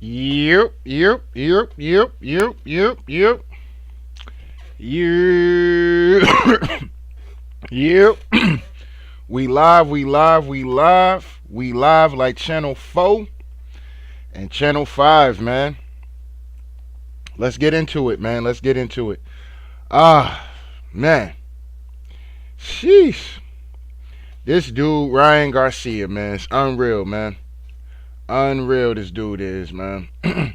Yep, yep, yep, yep, yep, yep, yep. Yep. Yep. We live, we live, we live. We live like channel 4 and channel 5, man. Let's get into it, man. Let's get into it. Man. Sheesh. This dude, Ryan Garcia, man, it's unreal, man. Unreal this dude is, man. We're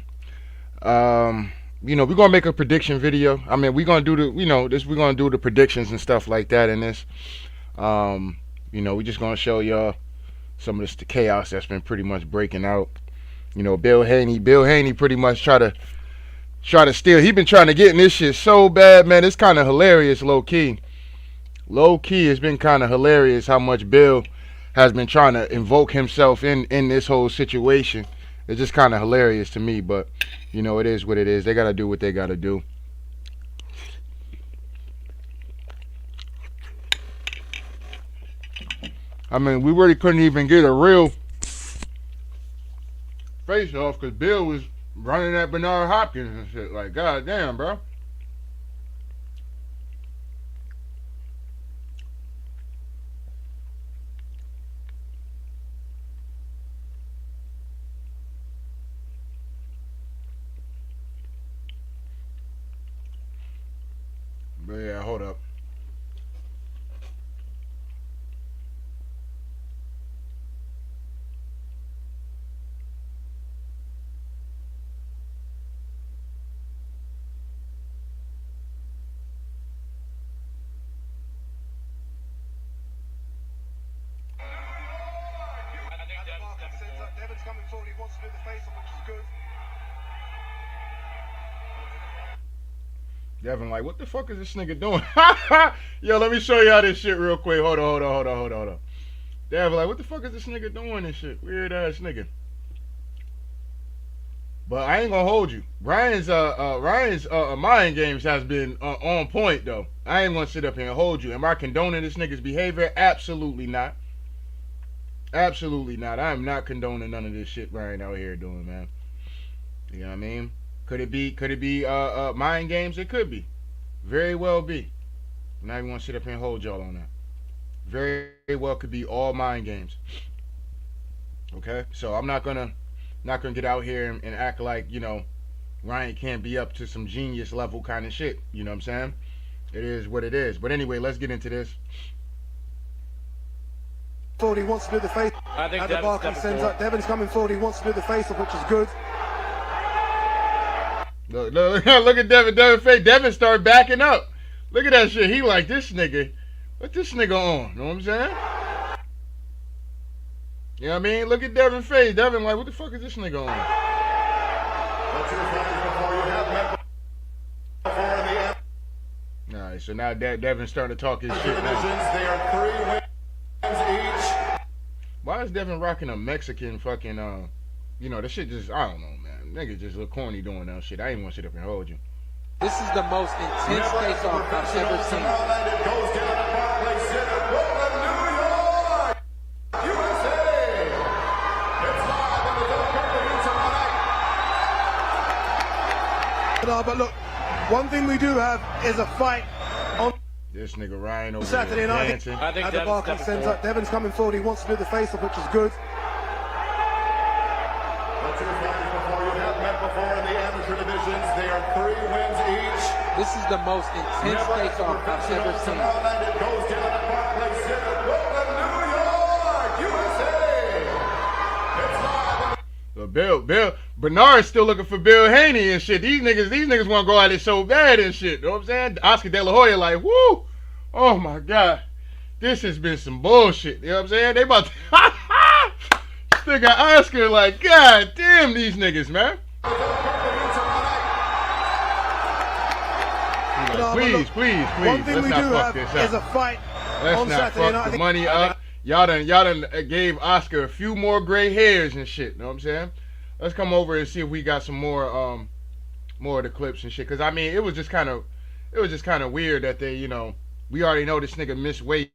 gonna make a prediction video. I mean, we're gonna do we're gonna do the predictions and stuff like that in this. We're just gonna show y'all some of this chaos that's been pretty much breaking out. Bill Haney pretty much try to steal. He been trying to get in this shit so bad, man. It's kind of hilarious, low key. Low key, it's been kind of hilarious how much Bill has been trying to invoke himself in this whole situation. It's just kind of hilarious to me, but it is what it is. They gotta do what they gotta do. I mean, we really couldn't even get a real face off because Bill was running at Bernard Hopkins and shit. Like, goddamn, bro. But yeah, hold up. Coming forward, he wants to do the face-off, which is good. Devin, like, what the fuck is this nigga doing? Yo, let me show y'all this shit real quick. Hold on. Devin, like, what the fuck is this nigga doing and shit? Weird ass nigga. But I ain't gonna hold you. Ryan's mind games has been on point though. I ain't gonna sit up here and hold you. Am I condoning this nigga's behavior? Absolutely not. Absolutely not. I am not condoning none of this shit Ryan out here doing, man. You know what I mean? Could it be mind games? It could be. Very well be. I'm not even gonna sit up here and hold y'all on that. Very well could be all mind games. Okay? So I'm not gonna get out here and act like, Ryan can't be up to some genius level kind of shit. You know what I'm saying? It is what it is. But anyway, let's get into this. Forward, he wants to do the face. I think the Barkley sends up. Devin's coming forward, he wants to do the face-off, which is good. Look at Devin face. Devin started backing up. Look at that shit. He like, this nigga. What this nigga on? You know what I'm saying? You know what I mean? Look at Devin face. Devin like, what the fuck is this nigga on? Alright, so now Devin's starting to talk his shit now. They are 3 wins each. Why is Devin rocking a Mexican fucking, that shit just, I don't know, man. Niggas just look corny doing that shit. I ain't want to sit up and hold you. This is the most intense face-off I've ever seen. It goes down at Barclays Center, Brooklyn, New York, USA. It's live on the pay-per-view tonight. But look, one thing we do have is a fight on this nigga Ryan over Saturday night. Dancing. I think the Barclays Center. Devin's coming forward. He wants to do the face-off, which is good. The two fighters before you have met before in the amateur divisions. They are 3 wins each. This is the most intense face-off I've ever seen. It goes down at Barclays Center, Brooklyn, New York, USA. It's live. Bill, Bernard's still looking for Bill Haney and shit. These niggas want to go at it so bad and shit. You know what I'm saying? Oscar De La Hoya like, woo, oh my god, this has been some bullshit. You know what I'm saying? They about to still got Oscar like, god damn these niggas, man. Like, please, let's not fuck this up. Is a fight Let's not fuck the money up. Y'all done gave Oscar a few more gray hairs and shit. You know what I'm saying? Let's come over and see if we got some more of the clips and shit. Cause I mean, it was just kind of weird that they, we already know this nigga missed weight.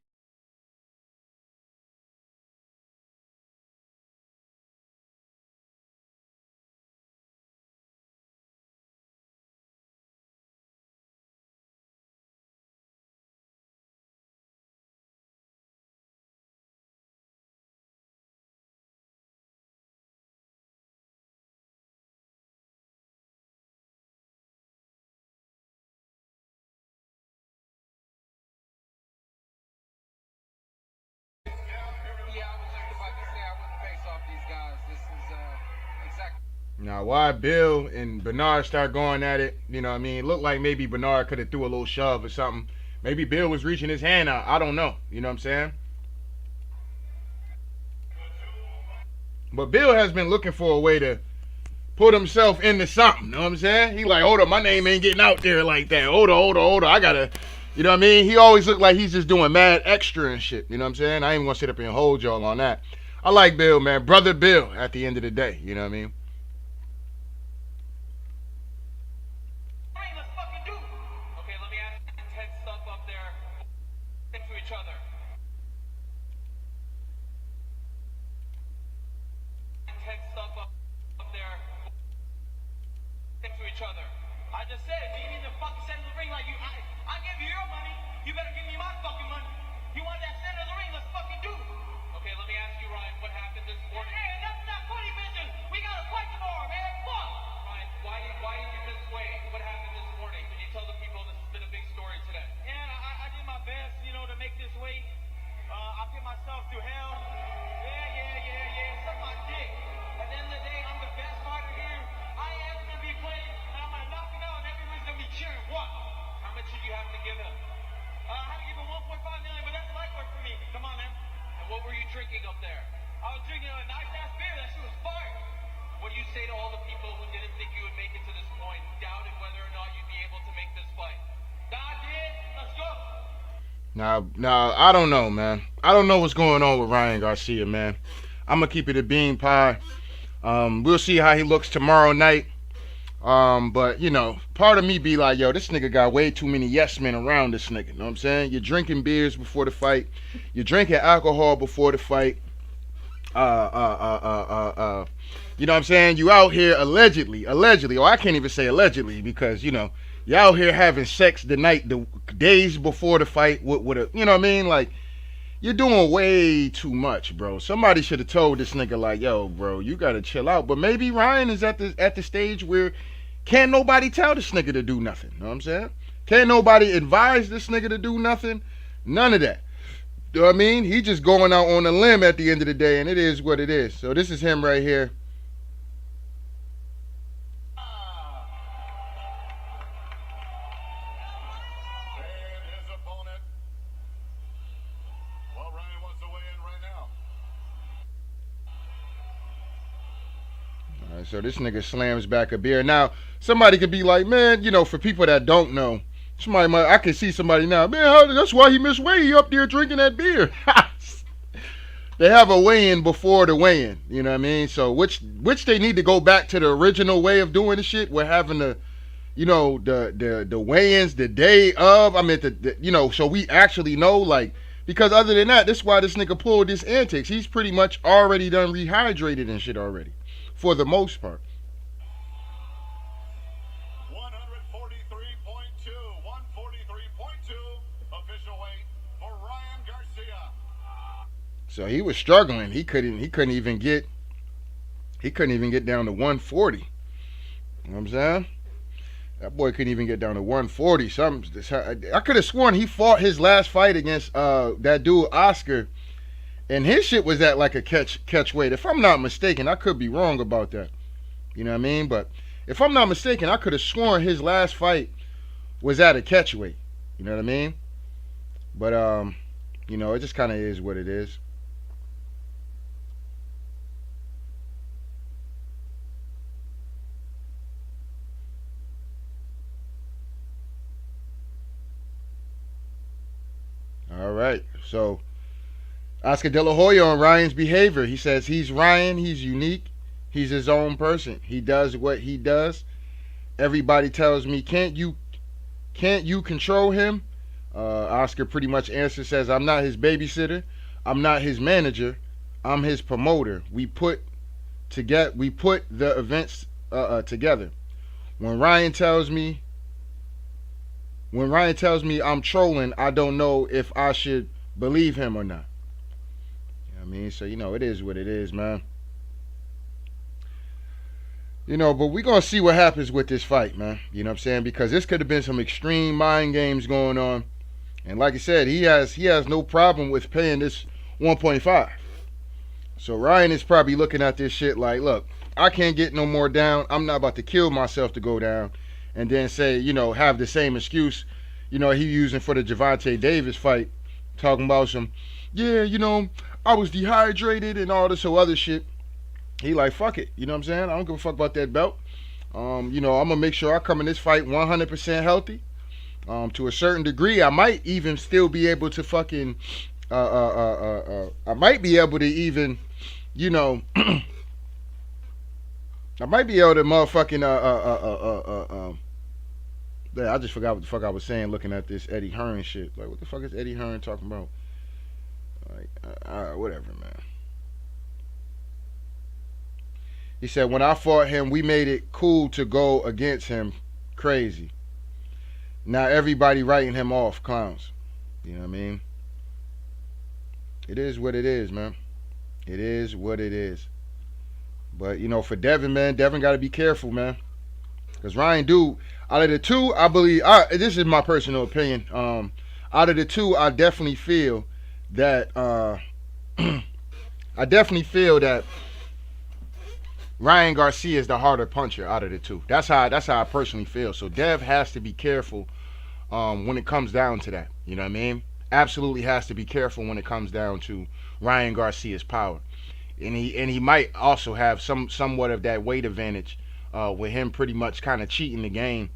Now, why Bill and Bernard start going at it, you know what I mean? It looked like maybe Bernard could have threw a little shove or something. Maybe Bill was reaching his hand out. I don't know. You know what I'm saying? But Bill has been looking for a way to put himself into something. You know what I'm saying? He like, hold up, my name ain't getting out there like that. Hold on. I gotta, you know what I mean? He always looked like he's just doing mad extra and shit. You know what I'm saying? I ain't even gonna sit up here and hold y'all on that. I like Bill, man. Brother Bill at the end of the day. You know what I mean? Let's fucking do. Okay, let me ask Ted stuff up there. Stick to each other. Ted stuff up there. Stick to each other. I just said, you need to fucking send the ring like you. I give you your money. You better give me my fucking money. You want that center of the ring? Let's fucking do. Okay, let me ask you, Ryan, what happened this morning? Hey, that's not funny, bitches. We gotta fight tomorrow, man. Fuck. Ryan, why did you miss weight? What happened this morning? Can you tell the people this has been a big story today? Yeah, I did my best, to make this weight. I put myself through hell. Yeah. Suck my dick. At the end of the day, I'm the best fighter here. I am gonna be playing, and I'm gonna knock him out, and everyone's gonna be cheering. What? How much did you have to give him? I had to give him 1.5 million, but that's light work for me. Come on, man. And what were you drinking up there? I was drinking a nice ass beer. That shit was fire. What do you say to all the people who didn't think you would make it to this point, who doubted whether or not you'd be able to make this fight? God did. Let's go. Now, I don't know, man. I don't know what's going on with Ryan Garcia, man. I'm gonna keep it a bean pie. We'll see how he looks tomorrow night. But part of me be like, yo, this nigga got way too many yes men around this nigga. You know what I'm saying? You're drinking beers before the fight. You're drinking alcohol before the fight. You know what I'm saying? You out here allegedly, or I can't even say allegedly because you out here having sex the days before the fight with a, you know what I mean? Like, you're doing way too much, bro. Somebody should have told this nigga like, yo, bro, you gotta chill out. But maybe Ryan is at the stage where can't nobody tell this nigga to do nothing. You know what I'm saying? Can't nobody advise this nigga to do nothing. None of that. You know what I mean? He just going out on a limb at the end of the day, and it is what it is. So this is him right here. And his opponent. Well, Ryan wants to weigh in right now. All right, so this nigga slams back a beer. Now, somebody could be like, man, for people that don't know, I can see somebody now, man, that's why he missed weight. He up there drinking that beer. They have a weigh-in before the weigh-in, you know what I mean? So which they need to go back to the original way of doing the shit. We're having the weigh-ins the day of. I mean, so we actually know, like, because other than that, this is why this nigga pulled his antics. He's pretty much already done rehydrated and shit already, for the most part. 143.2 official weight for Ryan Garcia. So he was struggling. He couldn't even get down to 140. You know what I'm saying? That boy couldn't even get down to 140. I could have sworn he fought his last fight against that dude Oscar, and his shit was at like a catch weight. If I'm not mistaken, I could be wrong about that. You know what I mean? But if I'm not mistaken, I could have sworn his last fight was at a catch weight. You know what I mean? But it just kind of is what it is. All right. So Oscar De La Hoya on Ryan's behavior. He says he's Ryan. He's unique. He's his own person. He does what he does. Everybody tells me, can't you control him? Oscar pretty much answers, says, I'm not his babysitter. I'm not his manager. I'm his promoter. We put the events together. When Ryan tells me I'm trolling, I don't know if I should believe him or not. You know what I mean? So, it is what it is, man. But we're going to see what happens with this fight, man. You know what I'm saying? Because this could have been some extreme mind games going on. And like I said, he has no problem with paying this 1.5. So Ryan is probably looking at this shit like, look, I can't get no more down. I'm not about to kill myself to go down, and then say, have the same excuse, he using for the Javante Davis fight, talking about some, yeah, I was dehydrated and all this whole other shit. He like, fuck it, you know what I'm saying? I don't give a fuck about that belt. I'm gonna make sure I come in this fight 100% healthy. To a certain degree, I might even still be able to fucking, I might be able to even, I might be able to motherfucking, I just forgot what the fuck I was saying looking at this Eddie Hearn shit. Like, what the fuck is Eddie Hearn talking about? Like, whatever, man. He said, when I fought him, we made it cool to go against him. Crazy. Now everybody writing him off, clowns. You know what I mean? It is what it is, man. It is what it is. But, for Devin, man, Devin got to be careful, man. Because Ryan, dude, out of the two, I believe, this is my personal opinion. Out of the two, I definitely feel that, Ryan Garcia is the harder puncher out of the two. That's how I personally feel. So Dev has to be careful when it comes down to that. You know what I mean? Absolutely has to be careful when it comes down to Ryan Garcia's power. And he might also have somewhat of that weight advantage with him pretty much kind of cheating the game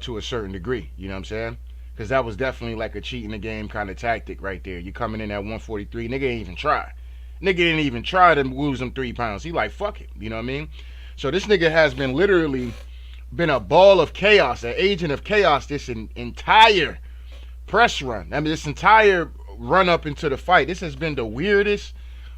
to a certain degree. You know what I'm saying? Because that was definitely like a cheating the game kind of tactic right there. You coming in at 143, nigga ain't even try. Nigga didn't even try to lose them 3 pounds. He like, fuck it. You know what I mean? So this nigga has been literally been a ball of chaos, an agent of chaos this entire press run. I mean, this entire run up into the fight. This has been the weirdest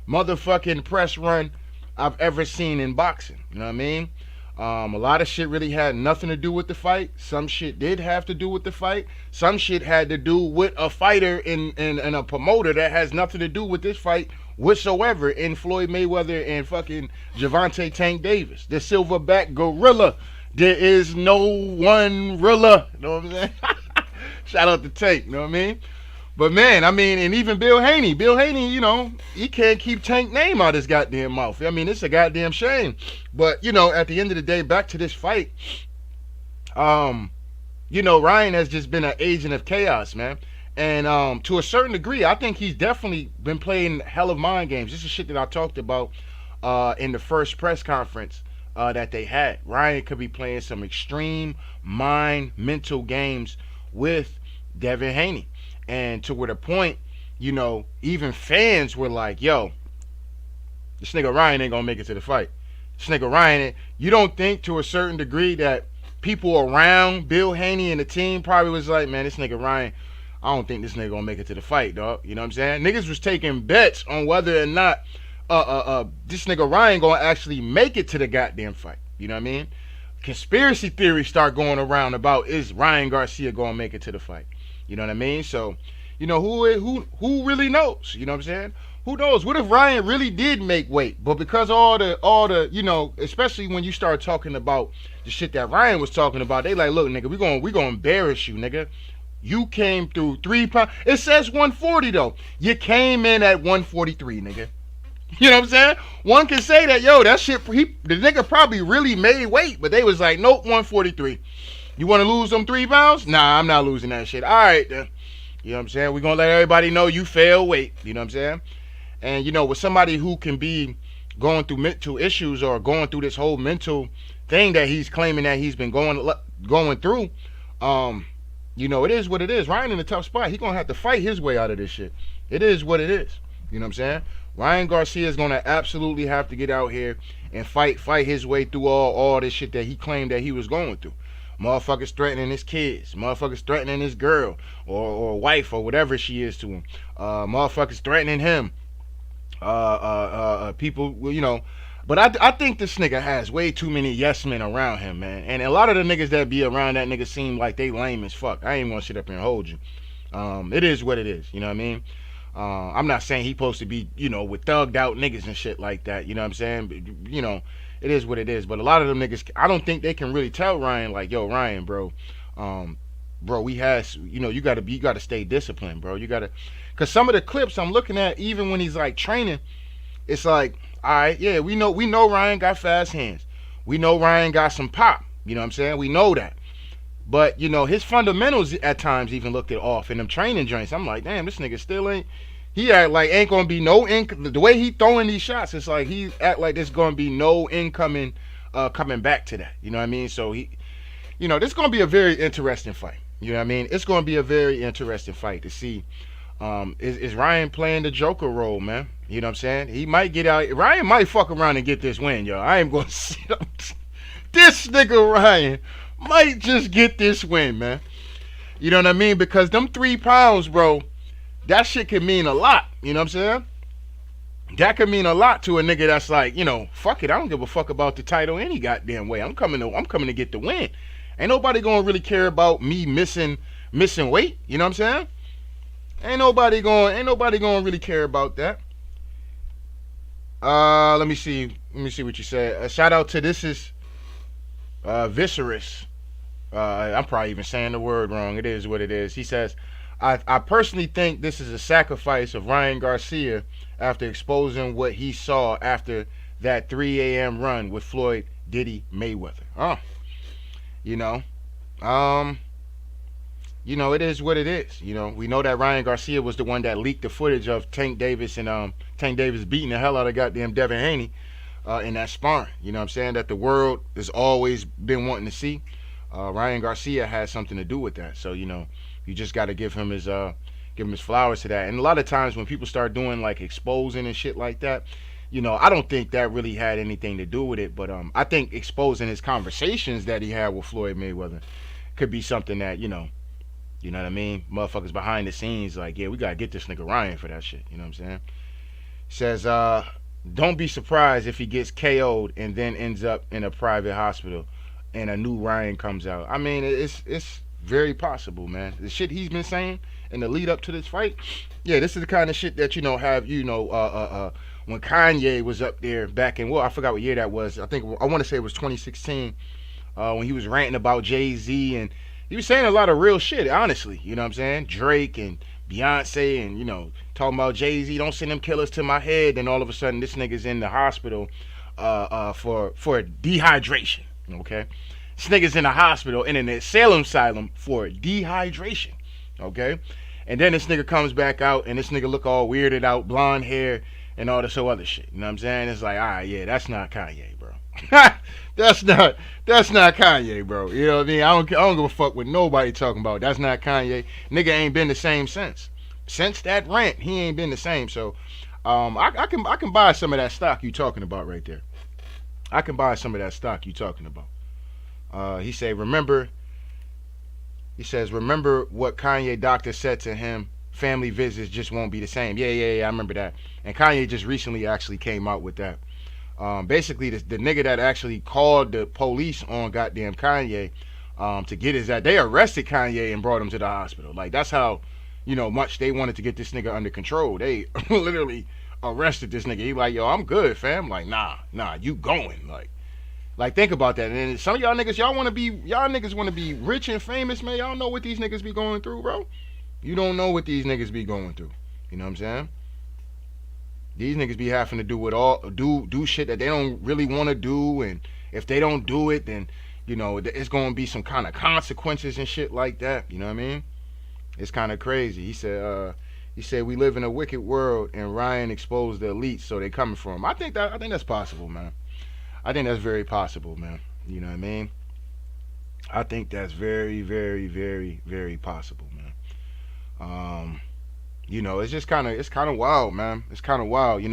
motherfucking press run I've ever seen in boxing. You know what I mean? A lot of shit really had nothing to do with the fight. Some shit did have to do with the fight. Some shit had to do with a fighter and a promoter that has nothing to do with this fight whatsoever in Floyd Mayweather and fucking Javante Tank Davis. The silverback gorilla. There is no one rilla. You know what I'm saying? Shout out to Tank. You know what I mean? But man, I mean, and even Bill Haney. Bill Haney, he can't keep Tank name out his goddamn mouth. I mean, it's a goddamn shame. But, at the end of the day, back to this fight, Ryan has just been an agent of chaos, man. And to a certain degree, I think he's definitely been playing hell of mind games. This is shit that I talked about in the first press conference that they had. Ryan could be playing some extreme mental games with Devin Haney. And to where the point, even fans were like, yo, this nigga Ryan ain't gonna make it to the fight. This nigga Ryan, you don't think to a certain degree that people around Bill Haney and the team probably was like, man, this nigga Ryan, I don't think this nigga gonna make it to the fight, dog. You know what I'm saying? Niggas was taking bets on whether or not this nigga Ryan gonna actually make it to the goddamn fight. You know what I mean? Conspiracy theories start going around about, is Ryan Garcia gonna make it to the fight? You know what I mean? So, who really knows? You know what I'm saying? Who knows? What if Ryan really did make weight? But because all the, especially when you start talking about the shit that Ryan was talking about, they like, look, nigga, we gonna embarrass you, nigga. You came through 3 pounds. It says 140 though. You came in at 143, nigga. You know what I'm saying? One can say that, yo, that shit, the nigga probably really made weight, but they was like, nope, 143. You want to lose them 3 pounds? Nah, I'm not losing that shit. All right, then. You know what I'm saying? We're going to let everybody know you failed weight. You know what I'm saying? And, with somebody who can be going through mental issues or going through this whole mental thing that he's claiming that he's been going through, it is what it is. Ryan in a tough spot. He's going to have to fight his way out of this shit. It is what it is. You know what I'm saying? Ryan Garcia is going to absolutely have to get out here and fight his way through all this shit that he claimed that he was going through. Motherfuckers threatening his kids. Motherfuckers threatening his girl or wife or whatever she is to him. Motherfuckers threatening him. People, But I think this nigga has way too many yes men around him, man. And a lot of the niggas that be around that nigga seem like they lame as fuck. I ain't gonna sit up here and hold you. It is what it is. You know what I mean? I'm not saying he supposed to be, with thugged out niggas and shit like that. You know what I'm saying? But, it is what it is. But a lot of them niggas, I don't think they can really tell Ryan, like, yo, Ryan, bro, we has, you gotta stay disciplined, bro. You gotta, cause some of the clips I'm looking at, even when he's like training, it's like, All right, yeah, we know Ryan got fast hands. We know Ryan got some pop. You know what I'm saying? We know that. But his fundamentals at times even looked it off in them training joints. I'm like, damn, this nigga still ain't. He act like ain't gonna be no the way he throwing these shots. It's like he act like there's gonna be no incoming, coming back to that. You know what I mean? So this is gonna be a very interesting fight. You know what I mean? It's gonna be a very interesting fight to see. Is Ryan playing the Joker role, man? You know what I'm saying? He might get out. Ryan might fuck around and get this win, yo. I ain't gonna sit up. This nigga Ryan might just get this win, man. You know what I mean? Because them 3 pounds, bro, that shit can mean a lot. You know what I'm saying? That could mean a lot to a nigga that's like, fuck it. I don't give a fuck about the title any goddamn way. I'm coming to get the win. Ain't nobody gonna really care about me missing weight. You know what I'm saying? Ain't nobody gonna really care about that. Let me see what you said. Shout out to this is Viscerous. I'm probably even saying the word wrong. It is what it is. He says, I personally think this is a sacrifice of Ryan Garcia after exposing what he saw after that 3 a.m. run with Floyd Diddy Mayweather. It is what it is. We know that Ryan Garcia was the one that leaked the footage of Tank Davis and Tank Davis beating the hell out of goddamn Devin Haney in that sparring. You know what I'm saying? That the world has always been wanting to see. Ryan Garcia had something to do with that. So, you just got to give him his flowers to that. And a lot of times when people start doing like exposing and shit like that, I don't think that really had anything to do with it. But I think exposing his conversations that he had with Floyd Mayweather could be something that, you know what I mean? Motherfuckers behind the scenes like, yeah, we got to get this nigga Ryan for that shit. You know what I'm saying? Says, don't be surprised if he gets KO'd and then ends up in a private hospital and a new Ryan comes out. I mean, it's very possible, man. The shit he's been saying in the lead up to this fight, yeah, this is the kind of shit that when Kanye was up there back in, I forgot what year that was. I want to say it was 2016 when he was ranting about Jay-Z, and he was saying a lot of real shit, honestly. You know what I'm saying? Drake and Beyonce and, talking about Jay-Z, don't send them killers to my head. Then all of a sudden this nigga's in the hospital for dehydration, okay? This nigga's in the hospital in an asylum for dehydration, okay? And then this nigga comes back out and this nigga look all weirded out, blonde hair and all this other shit. You know what I'm saying? It's like, all right, yeah, that's not Kanye, bro. that's not Kanye, bro. You know what I mean? I don't give a fuck what nobody talking about. That's not Kanye. Nigga ain't been the same since that rant. He ain't been the same. So, I can buy some of that stock you talking about right there. I can buy some of that stock you talking about. He says, remember what Kanye doctor said to him, family visits just won't be the same. Yeah, I remember that. And Kanye just recently actually came out with that. Basically, the nigga that actually called the police on goddamn Kanye to get his ass, they arrested Kanye and brought him to the hospital. Like, that's how, much they wanted to get this nigga under control. They literally arrested this nigga. He like, yo, I'm good, fam. Like, nah, you going. Like, think about that. And then some of y'all niggas, y'all niggas want to be rich and famous, man. Y'all know what these niggas be going through, bro. You don't know what these niggas be going through. You know what I'm saying? These niggas be having to do shit that they don't really want to do, and if they don't do it, then it's gonna be some kind of consequences and shit like that. You know what I mean? It's kind of crazy. He said we live in a wicked world, and Ryan exposed the elites, so they coming for him. I think that's possible, man. I think that's very possible, man. You know what I mean? I think that's very, very, very, very possible, man. It's just kind of wild, man. It's kind of wild.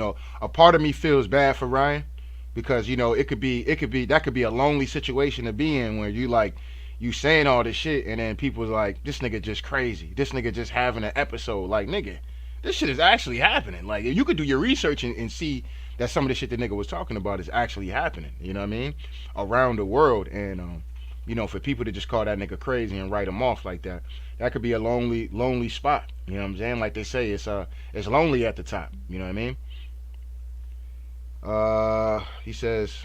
A part of me feels bad for Ryan because that could be a lonely situation to be in where you saying all this shit and then people's like, this nigga just crazy. This nigga just having an episode. Like, nigga, this shit is actually happening. Like, you could do your research and see that some of the shit the nigga was talking about is actually happening. You know what I mean? Around the world. And for people to just call that nigga crazy and write him off like that, that could be a lonely spot. You know what I'm saying? Like they say, it's lonely at the top. You know what I mean? He says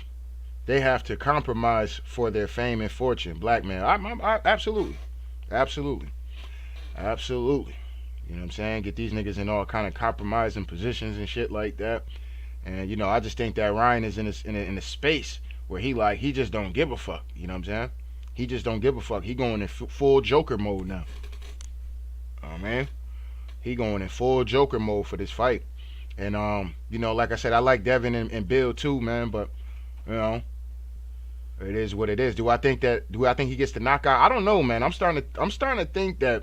they have to compromise for their fame and fortune. Black man, I absolutely. You know what I'm saying? Get these niggas in all kind of compromising positions and shit like that. And I just think that Ryan is in a space where he just don't give a fuck. You know what I'm saying? He just don't give a fuck. He going in full Joker mode now. Oh man, he going in full Joker mode for this fight. And like I said, I like Devin and Bill too, man. But you know, it is what it is. Do I think he gets the knockout? I don't know, man. I'm starting to think that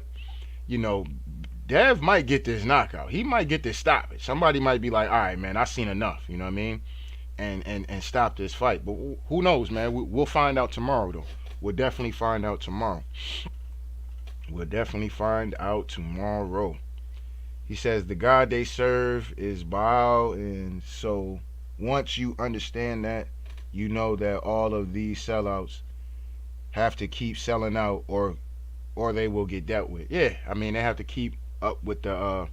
Dev might get this knockout. He might get this stoppage. Somebody might be like, all right, man, I seen enough. You know what I mean? And stop this fight. But who knows, man? We'll find out tomorrow, though. We'll definitely find out tomorrow. We'll definitely find out tomorrow. He says the God they serve is Baal, and so once you understand that, you know that all of these sellouts have to keep selling out, or they will get dealt with. Yeah, I mean they have to keep up with the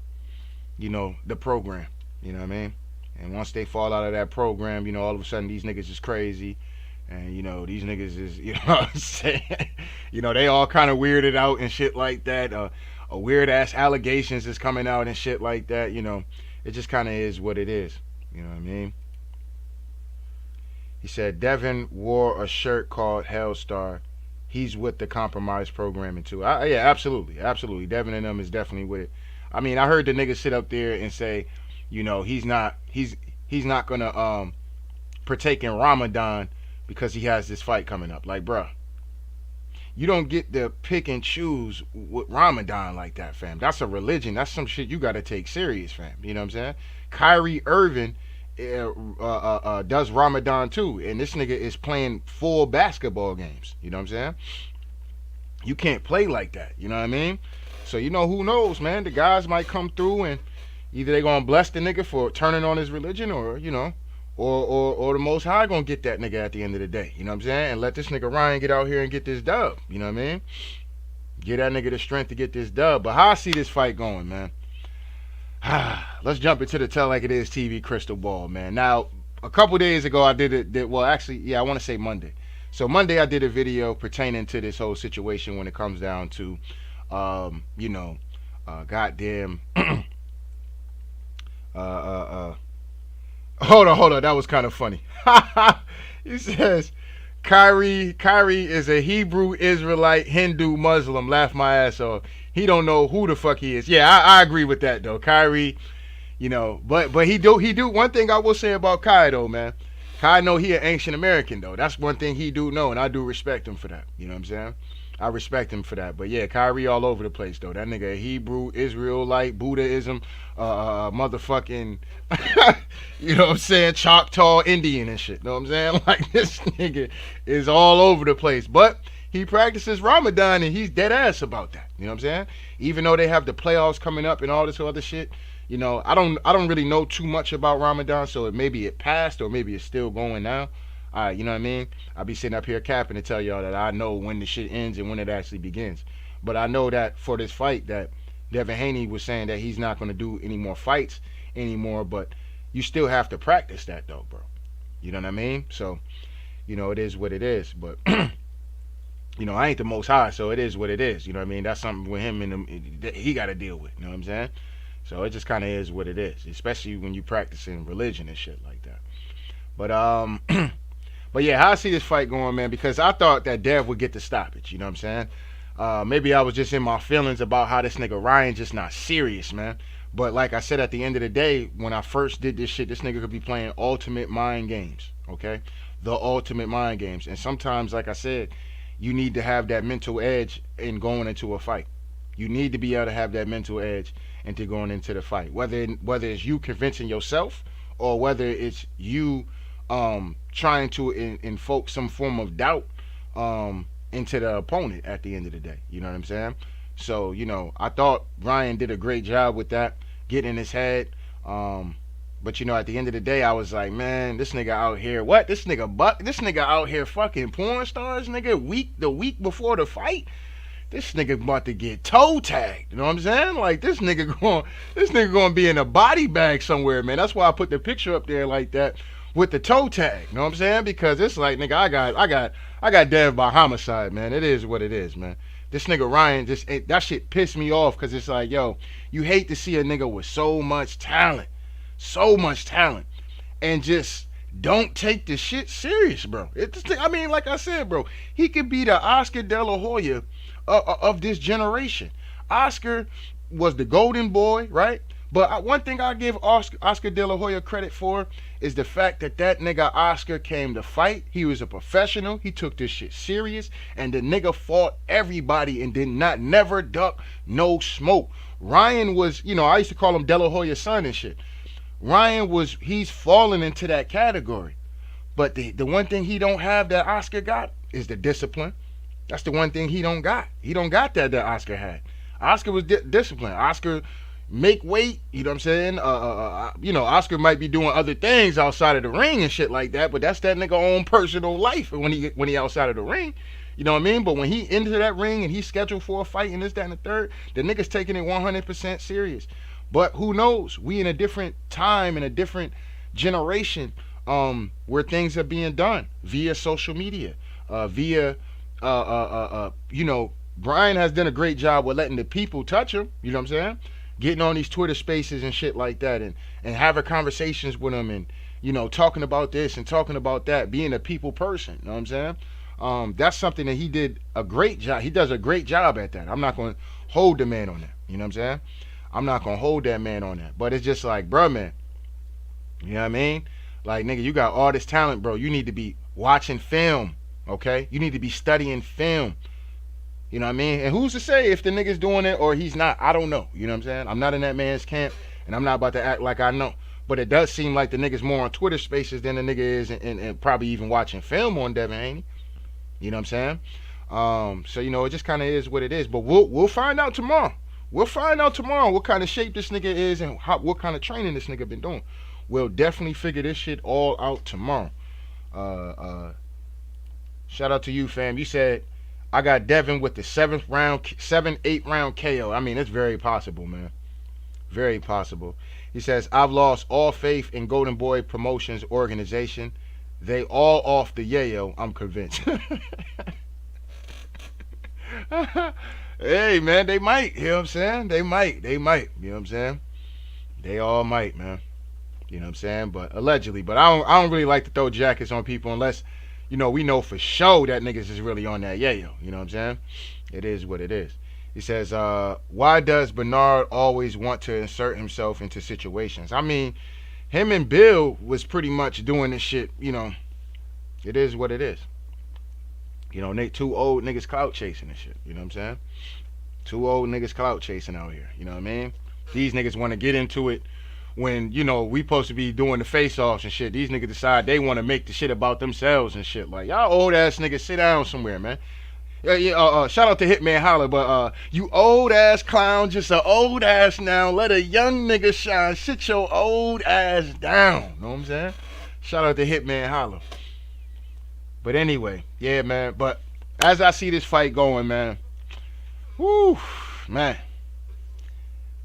the program. You know what I mean? And once they fall out of that program, all of a sudden these niggas is crazy. And these niggas is, what I'm saying? They all kind of weirded out and shit like that. A weird ass allegations is coming out and shit like that. It just kind of is what it is. You know what I mean? He said Devin wore a shirt called Hellstar. He's with the compromise programming too. Yeah, absolutely. Devin and them is definitely with it. I mean, I heard the niggas sit up there and say, he's not gonna partake in Ramadan because he has this fight coming up. Like, bruh, you don't get to pick and choose with Ramadan like that, fam. That's a religion. That's some shit you gotta take serious, fam. You know what I'm saying? Kyrie Irving does Ramadan too, and this nigga is playing full basketball games. You know what I'm saying? You can't play like that. You know what I mean? So who knows, man? The guys might come through and either they gonna bless the nigga for turning on his religion, or or the Most High gonna get that nigga at the end of the day. You know what I'm saying? And let this nigga Ryan get out here and get this dub. You know what I mean? Get that nigga the strength to get this dub. But how I see this fight going, man. Let's jump into the Tell Like It Is TV crystal ball, man. Now, a couple days ago, I did it. Well, actually, yeah, I want to say Monday. So Monday, I did a video pertaining to this whole situation when it comes down to, goddamn. Hold on. That was kind of funny. He says, Kyrie is a Hebrew Israelite Hindu Muslim. Laugh my ass off. He don't know who the fuck he is. Yeah, I agree with that though. Kyrie, but he do. One thing I will say about Kai though, man. Kai know he an ancient American though. That's one thing he do know, and I do respect him for that. You know what I'm saying? I respect him for that. But yeah, Kyrie all over the place though. That nigga Hebrew, Israelite, Buddhism, motherfucking, you know what I'm saying, Choctaw Indian and shit. Know what I'm saying? Like this nigga is all over the place. But he practices Ramadan and he's dead ass about that. You know what I'm saying? Even though they have the playoffs coming up and all this other shit, I don't really know too much about Ramadan, so maybe it passed or maybe it's still going now. You know what I mean? I'll be sitting up here capping to tell y'all that I know when the shit ends and when it actually begins. But I know that for this fight that Devin Haney was saying that he's not going to do any more fights anymore, but you still have to practice that though, bro. You know what I mean? So, it is what it is. But, I ain't the Most High, so it is what it is. You know what I mean? That's something with him and him, he got to deal with. You know what I'm saying? So it just kind of is what it is, especially when you practicing religion and shit like that. But, but yeah, how I see this fight going, man, because I thought that Dev would get the stoppage, you know what I'm saying? Maybe I was just in my feelings about how this nigga Ryan just not serious, man. But like I said, at the end of the day, when I first did this shit, this nigga could be playing ultimate mind games, okay? The ultimate mind games. And sometimes, like I said, you need to have that mental edge in going into a fight. You need to be able to have that mental edge into going into the fight. Whether it's you convincing yourself or whether it's you trying to invoke some form of doubt into the opponent at the end of the day. You know what I'm saying? So, I thought Ryan did a great job with that, getting in his head. But, at the end of the day, I was like, man, this nigga out here, what? This nigga out here fucking porn stars, nigga, the week before the fight. This nigga about to get toe tagged. You know what I'm saying? Like this nigga going to be in a body bag somewhere, man. That's why I put the picture up there like that with the toe tag. You know what I'm saying? Because it's like, nigga, I got Dev by homicide, man. It is what it is, man. This nigga Ryan that shit pissed me off because it's like, yo, you hate to see a nigga with so much talent, and just don't take the shit serious, bro. I mean, like I said, bro, he could be the Oscar De La Hoya of this generation. Oscar was the golden boy, right? But one thing I give Oscar De La Hoya credit for is the fact that nigga Oscar came to fight. He was a professional. He took this shit serious, and the nigga fought everybody and did not never duck no smoke. Ryan was, I used to call him De La Hoya's son and shit. He's fallen into that category. But the one thing he don't have that Oscar got is the discipline. That's the one thing he don't got. He don't got that Oscar had. Oscar was disciplined. Oscar make weight, you know what I'm saying? Oscar might be doing other things outside of the ring and shit like that, but that's that nigga own personal life when he outside of the ring. You know what I mean? But when he into that ring and he's scheduled for a fight and this, that, and the third, the nigga's taking it 100% serious. But who knows? We in a different time, in a different generation, where things are being done via social media, via Brian has done a great job with letting the people touch him, you know what I'm saying? Getting on these Twitter spaces and shit like that, and having conversations with them, and talking about this and talking about that, being a people person, you know what I'm saying? That's something that he did a great job. He does a great job at that. I'm not going to hold the man on that, you know what I'm saying? I'm not going to hold that man on that. But it's just like, bro, man, you know what I mean? Like, nigga, you got all this talent, bro. You need to be watching film, okay? You need to be studying film. You know what I mean? And who's to say if the nigga's doing it or he's not? I don't know. You know what I'm saying? I'm not in that man's camp, and I'm not about to act like I know. But it does seem like the nigga's more on Twitter spaces than the nigga is and probably even watching film on Devin Haney. You know what I'm saying? So, it just kind of is what it is. But we'll find out tomorrow. We'll find out tomorrow what kind of shape this nigga is and what kind of training this nigga been doing. We'll definitely figure this shit all out tomorrow. Shout out to you, fam. You said I got Devin with the 8 round KO. I mean, it's very possible, man. Very possible. He says, I've lost all faith in Golden Boy Promotions organization. They all off the yayo, I'm convinced. Hey, man, they might. You know what I'm saying? They might. You know what I'm saying? They all might, man. You know what I'm saying? But allegedly. But I don't really like to throw jackets on people unless, we know for sure that niggas is really on that yayo. You know what I'm saying? It is what it is. He says, why does Bernard always want to insert himself into situations? I mean, him and Bill was pretty much doing this shit, It is what it is. They two old niggas clout chasing and shit. You know what I'm saying? Two old niggas clout chasing out here. You know what I mean? These niggas want to get into it when, we supposed to be doing the face-offs and shit. These niggas decide they want to make the shit about themselves and shit. Like, y'all old-ass niggas sit down somewhere, man. Shout out to Hitman Holler, but you old-ass clown, just a old-ass now. Let a young nigga shine. Sit your old ass down. Know what I'm saying? Shout out to Hitman Holler. But anyway, yeah, man. But as I see this fight going, man, whoo, man,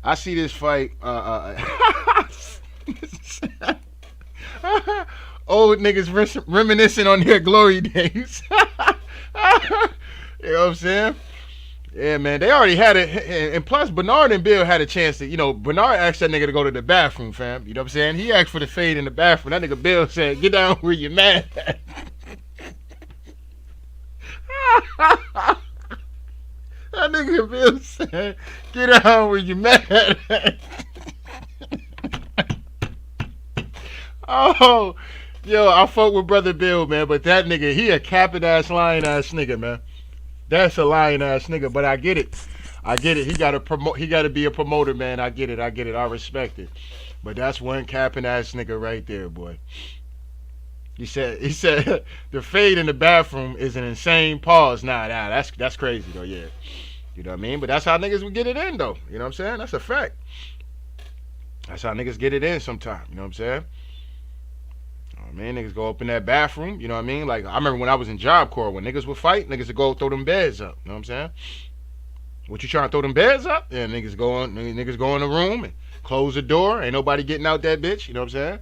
I see this fight. Old niggas reminiscing on their glory days. You know what I'm saying? Yeah, man, they already had it. And plus, Bernard and Bill had a chance to, Bernard asked that nigga to go to the bathroom, fam. You know what I'm saying? He asked for the fade in the bathroom. That nigga Bill said, get down where you're mad at. That nigga Bill said, get down where you mad at. Oh, yo, I fuck with brother Bill, man, but that nigga, he a capping ass, lying ass nigga, man. That's a lying ass nigga, but I get it. He gotta be a promoter, man. I get it. I respect it. But that's one capping ass nigga right there, boy. He said the fade in the bathroom is an insane pause. Nah, that's crazy though, yeah. You know what I mean? But that's how niggas would get it in though. You know what I'm saying? That's a fact. That's how niggas get it in sometime. You know what I'm saying? Man, niggas go up in that bathroom, you know what I mean? Like, I remember when I was in Job Corps, when niggas would fight, niggas would go throw them beds up, you know what I'm saying? What, you trying to throw them beds up? Yeah, niggas go in the room and close the door, ain't nobody getting out that bitch, you know what I'm saying?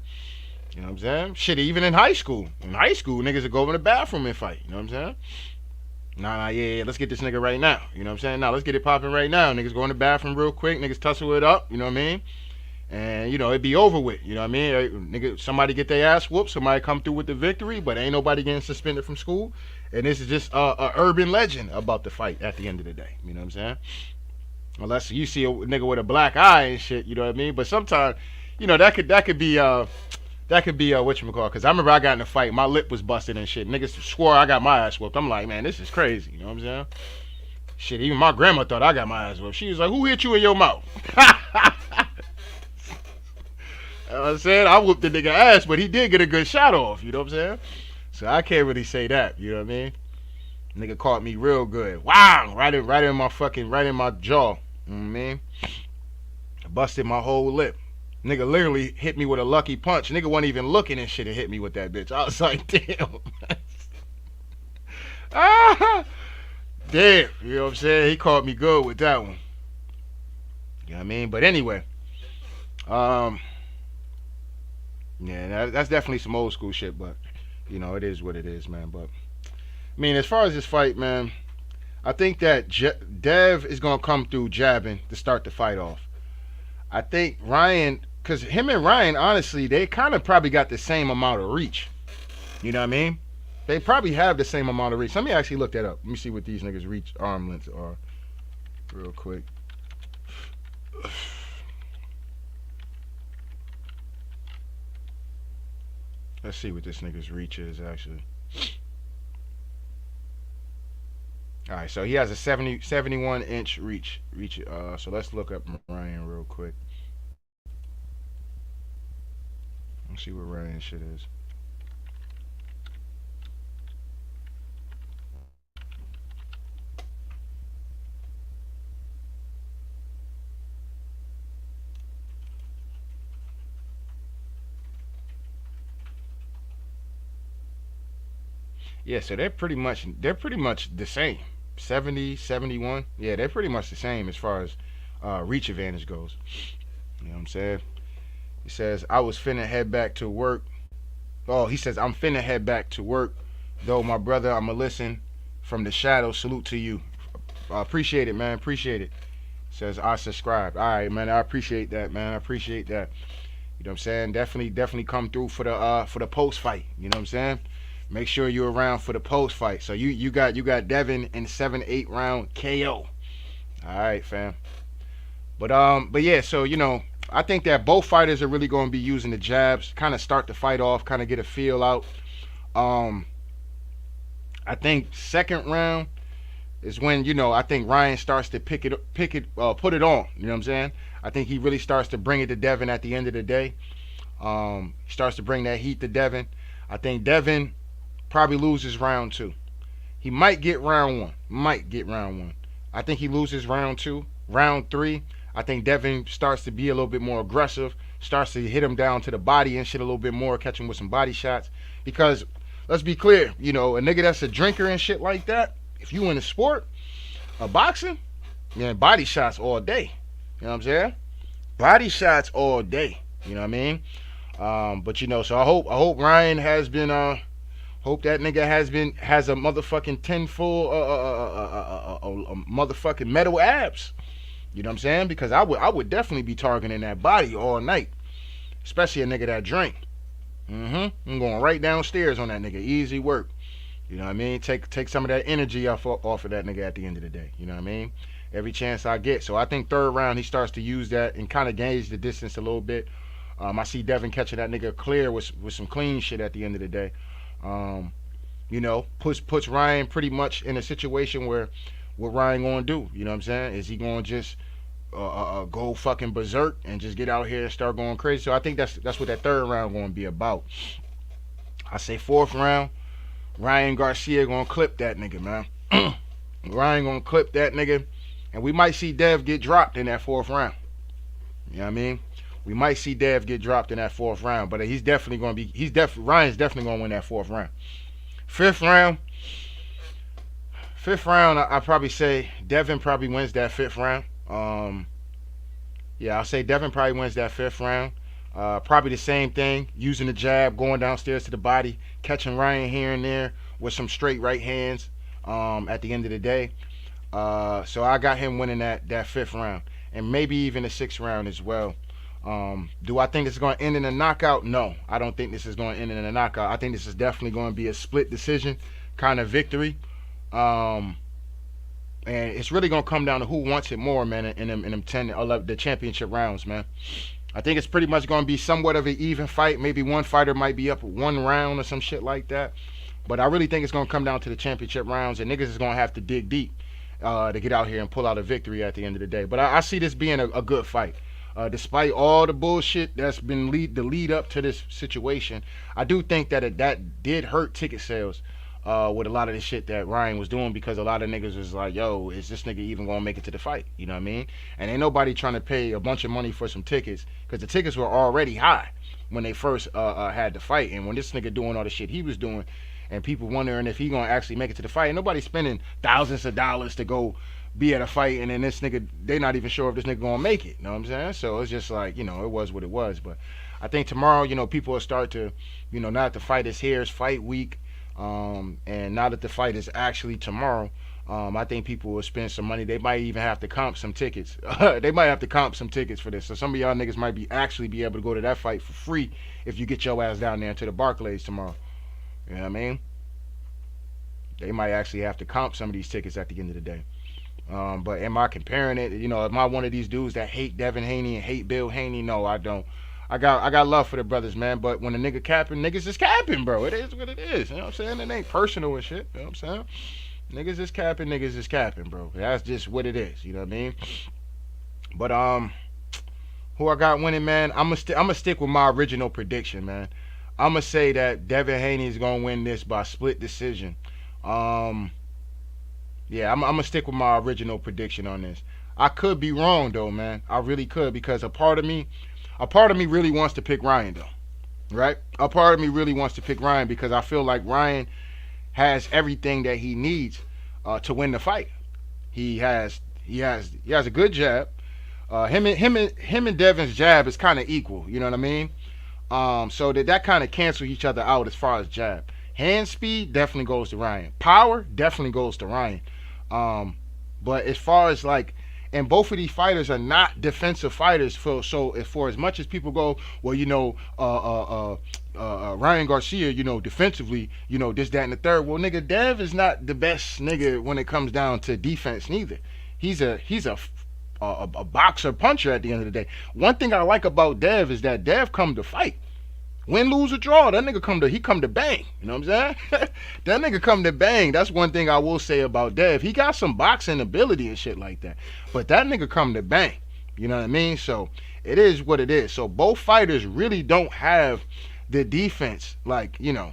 You know what I'm saying? Shit, even in high school. In high school, niggas would go in the bathroom and fight, you know what I'm saying? Nah, yeah, let's get this nigga right now, you know what I'm saying? Nah, let's get it popping right now. Niggas go in the bathroom real quick, niggas tussle it up, you know what I mean? and it'd be over with. You know what I mean? Nigga, somebody get their ass whooped, somebody come through with the victory, but ain't nobody getting suspended from school. And this is just a urban legend about the fight at the end of the day. You know what I'm saying? Unless you see a nigga with a black eye and shit, you know what I mean? But sometimes, that could be whatchamacallit. Because I remember I got in a fight, my lip was busted and shit. Niggas swore I got my ass whooped. I'm like, man, this is crazy. You know what I'm saying? Shit, even my grandma thought I got my ass whooped. She was like, who hit you in your mouth? I said I whooped the nigga ass, but he did get a good shot off. You know what I'm saying? So I can't really say that. You know what I mean? Nigga caught me real good. Wow! Right in my jaw. You know what I mean? Busted my whole lip. Nigga literally hit me with a lucky punch. Nigga wasn't even looking and shit and hit me with that bitch. I was like, damn. Damn. You know what I'm saying? He caught me good with that one. You know what I mean? But anyway. Yeah, that's definitely some old school shit, but it is what it is, man. But I mean, as far as this fight, man, I think that Dev is gonna come through jabbing to start the fight off. I think Ryan, because him and Ryan, honestly, they kind of probably got the same amount of reach. You know what I mean? They probably have the same amount of reach. Let me actually look that up. Let me see what these niggas' reach arm lengths are, real quick. Let's see what this nigga's reach is, actually. Alright, so he has a 71 inch reach. So let's look up Ryan real quick. Let's see what Ryan's shit is. Yeah, so they're pretty much the same. 70, 71. Yeah, they're pretty much the same as far as reach advantage goes. You know what I'm saying? He says, I was finna head back to work. Oh, he says, I'm finna head back to work. Though, my brother, I'ma listen from the shadow. Salute to you. Appreciate it, man. Appreciate it. Says, I subscribed. All right, man. I appreciate that, man. I appreciate that. You know what I'm saying? Definitely come through for the post fight. You know what I'm saying? Make sure you're around for the post fight. So you got Devin in 7-8 round KO. All right, fam. But yeah, so I think that both fighters are really going to be using the jabs, kind of start the fight off, kind of get a feel out. I think second round is when I think Ryan starts to put it on. You know what I'm saying? I think he really starts to bring it to Devin at the end of the day. Starts to bring that heat to Devin. I think Devin probably loses round 2. He might get round 1. I think he loses round 2. Round 3, I think Devin starts to be a little bit more aggressive, starts to hit him down to the body and shit a little bit more, catch him with some body shots. Because, let's be clear, a nigga that's a drinker and shit like that, if you in a sport, boxing, man, body shots all day. You know what I'm saying? Body shots all day. You know what I mean? But so I hope Ryan has been hope that nigga has a motherfucking 10 full motherfucking metal abs. You know what I'm saying? Because I would definitely be targeting that body all night. Especially a nigga that drink. I'm going right downstairs on that nigga. Easy work. You know what I mean? Take some of that energy off of that nigga at the end of the day. You know what I mean? Every chance I get. So I think third round he starts to use that and kind of gauge the distance a little bit. I see Devin catching that nigga clear with some clean shit at the end of the day. Puts Ryan pretty much in a situation where what Ryan gonna do? You know what I'm saying? Is he gonna just go fucking berserk and just get out here and start going crazy? So I think that's what that third round gonna be about. I say fourth round, Ryan Garcia gonna clip that nigga, man. Ryan gonna clip that nigga, and we might see Dev get dropped in that fourth round. You know what I mean? We might see Dev get dropped in that fourth round, but Ryan's definitely gonna win that fourth round. Fifth round, I probably say Devin probably wins that fifth round. I'll say Devin probably wins that fifth round. Probably the same thing, using the jab, going downstairs to the body, catching Ryan here and there with some straight right hands. At the end of the day, so I got him winning that fifth round, and maybe even the sixth round as well. Do I think this is going to end in a knockout? No, I don't think this is going to end in a knockout. I think this is definitely going to be a split decision kind of victory. Um, and it's really going to come down to who wants it more, man, in them 10 or 11, the championship rounds, man. I think it's pretty much going to be somewhat of an even fight. Maybe one fighter might be up one round or some shit like that. But I really think it's going to come down to the championship rounds, and niggas is going to have to dig deep to get out here and pull out a victory at the end of the day. But I see this being a good fight. Despite all the bullshit that's been the lead up to this situation, I do think that that did hurt ticket sales with a lot of the shit that Ryan was doing, because a lot of niggas was like, yo, is this nigga even gonna make it to the fight? You know what I mean? And ain't nobody trying to pay a bunch of money for some tickets, because the tickets were already high when they first had the fight. And when this nigga doing all the shit he was doing, and people wondering if he gonna actually make it to the fight, and nobody spending thousands of dollars to go be at a fight, and then this nigga, they not even sure if this nigga gonna make it. You know what I'm saying? So it's just like, it was what it was. But I think tomorrow, people will start to, now that the fight is here, it's fight week, and now that the fight is actually tomorrow, I think people will spend some money. They might even have to comp some tickets. They might have to comp some tickets for this. So some of y'all niggas might actually be able to go to that fight for free if you get your ass down there to the Barclays tomorrow. You know what I mean? They might actually have to comp some of these tickets at the end of the day. But am I comparing it? Am I one of these dudes that hate Devin Haney and hate Bill Haney? No, I don't. I got love for the brothers, man. But when a nigga capping, niggas is capping, bro. It is what it is. You know what I'm saying? It ain't personal and shit. You know what I'm saying? Niggas is capping, bro. That's just what it is. You know what I mean? But who I got winning, man? I'm gonna stick with my original prediction, man. I'm gonna say that Devin Haney is gonna win this by split decision. Yeah, I'm gonna stick with my original prediction on this. I could be wrong though, man. I really could, because a part of me really wants to pick Ryan though, right? A part of me really wants to pick Ryan because I feel like Ryan has everything that he needs to win the fight. He has a good jab. Him and Devin's jab is kind of equal. You know what I mean? So that kind of cancels each other out as far as jab. Hand speed definitely goes to Ryan. Power definitely goes to Ryan. But as far as and both of these fighters are not defensive fighters. So for as much as people go, well, Ryan Garcia, defensively, this, that, and the third. Well, nigga, Dev is not the best nigga when it comes down to defense neither. He's a boxer puncher at the end of the day. One thing I like about Dev is that Dev come to fight. Win, lose, or draw, that nigga come to bang. You know what I'm saying? That nigga come to bang. That's one thing I will say about Dev. He got some boxing ability and shit like that. But that nigga come to bang. You know what I mean? So it is what it is. So both fighters really don't have the defense you know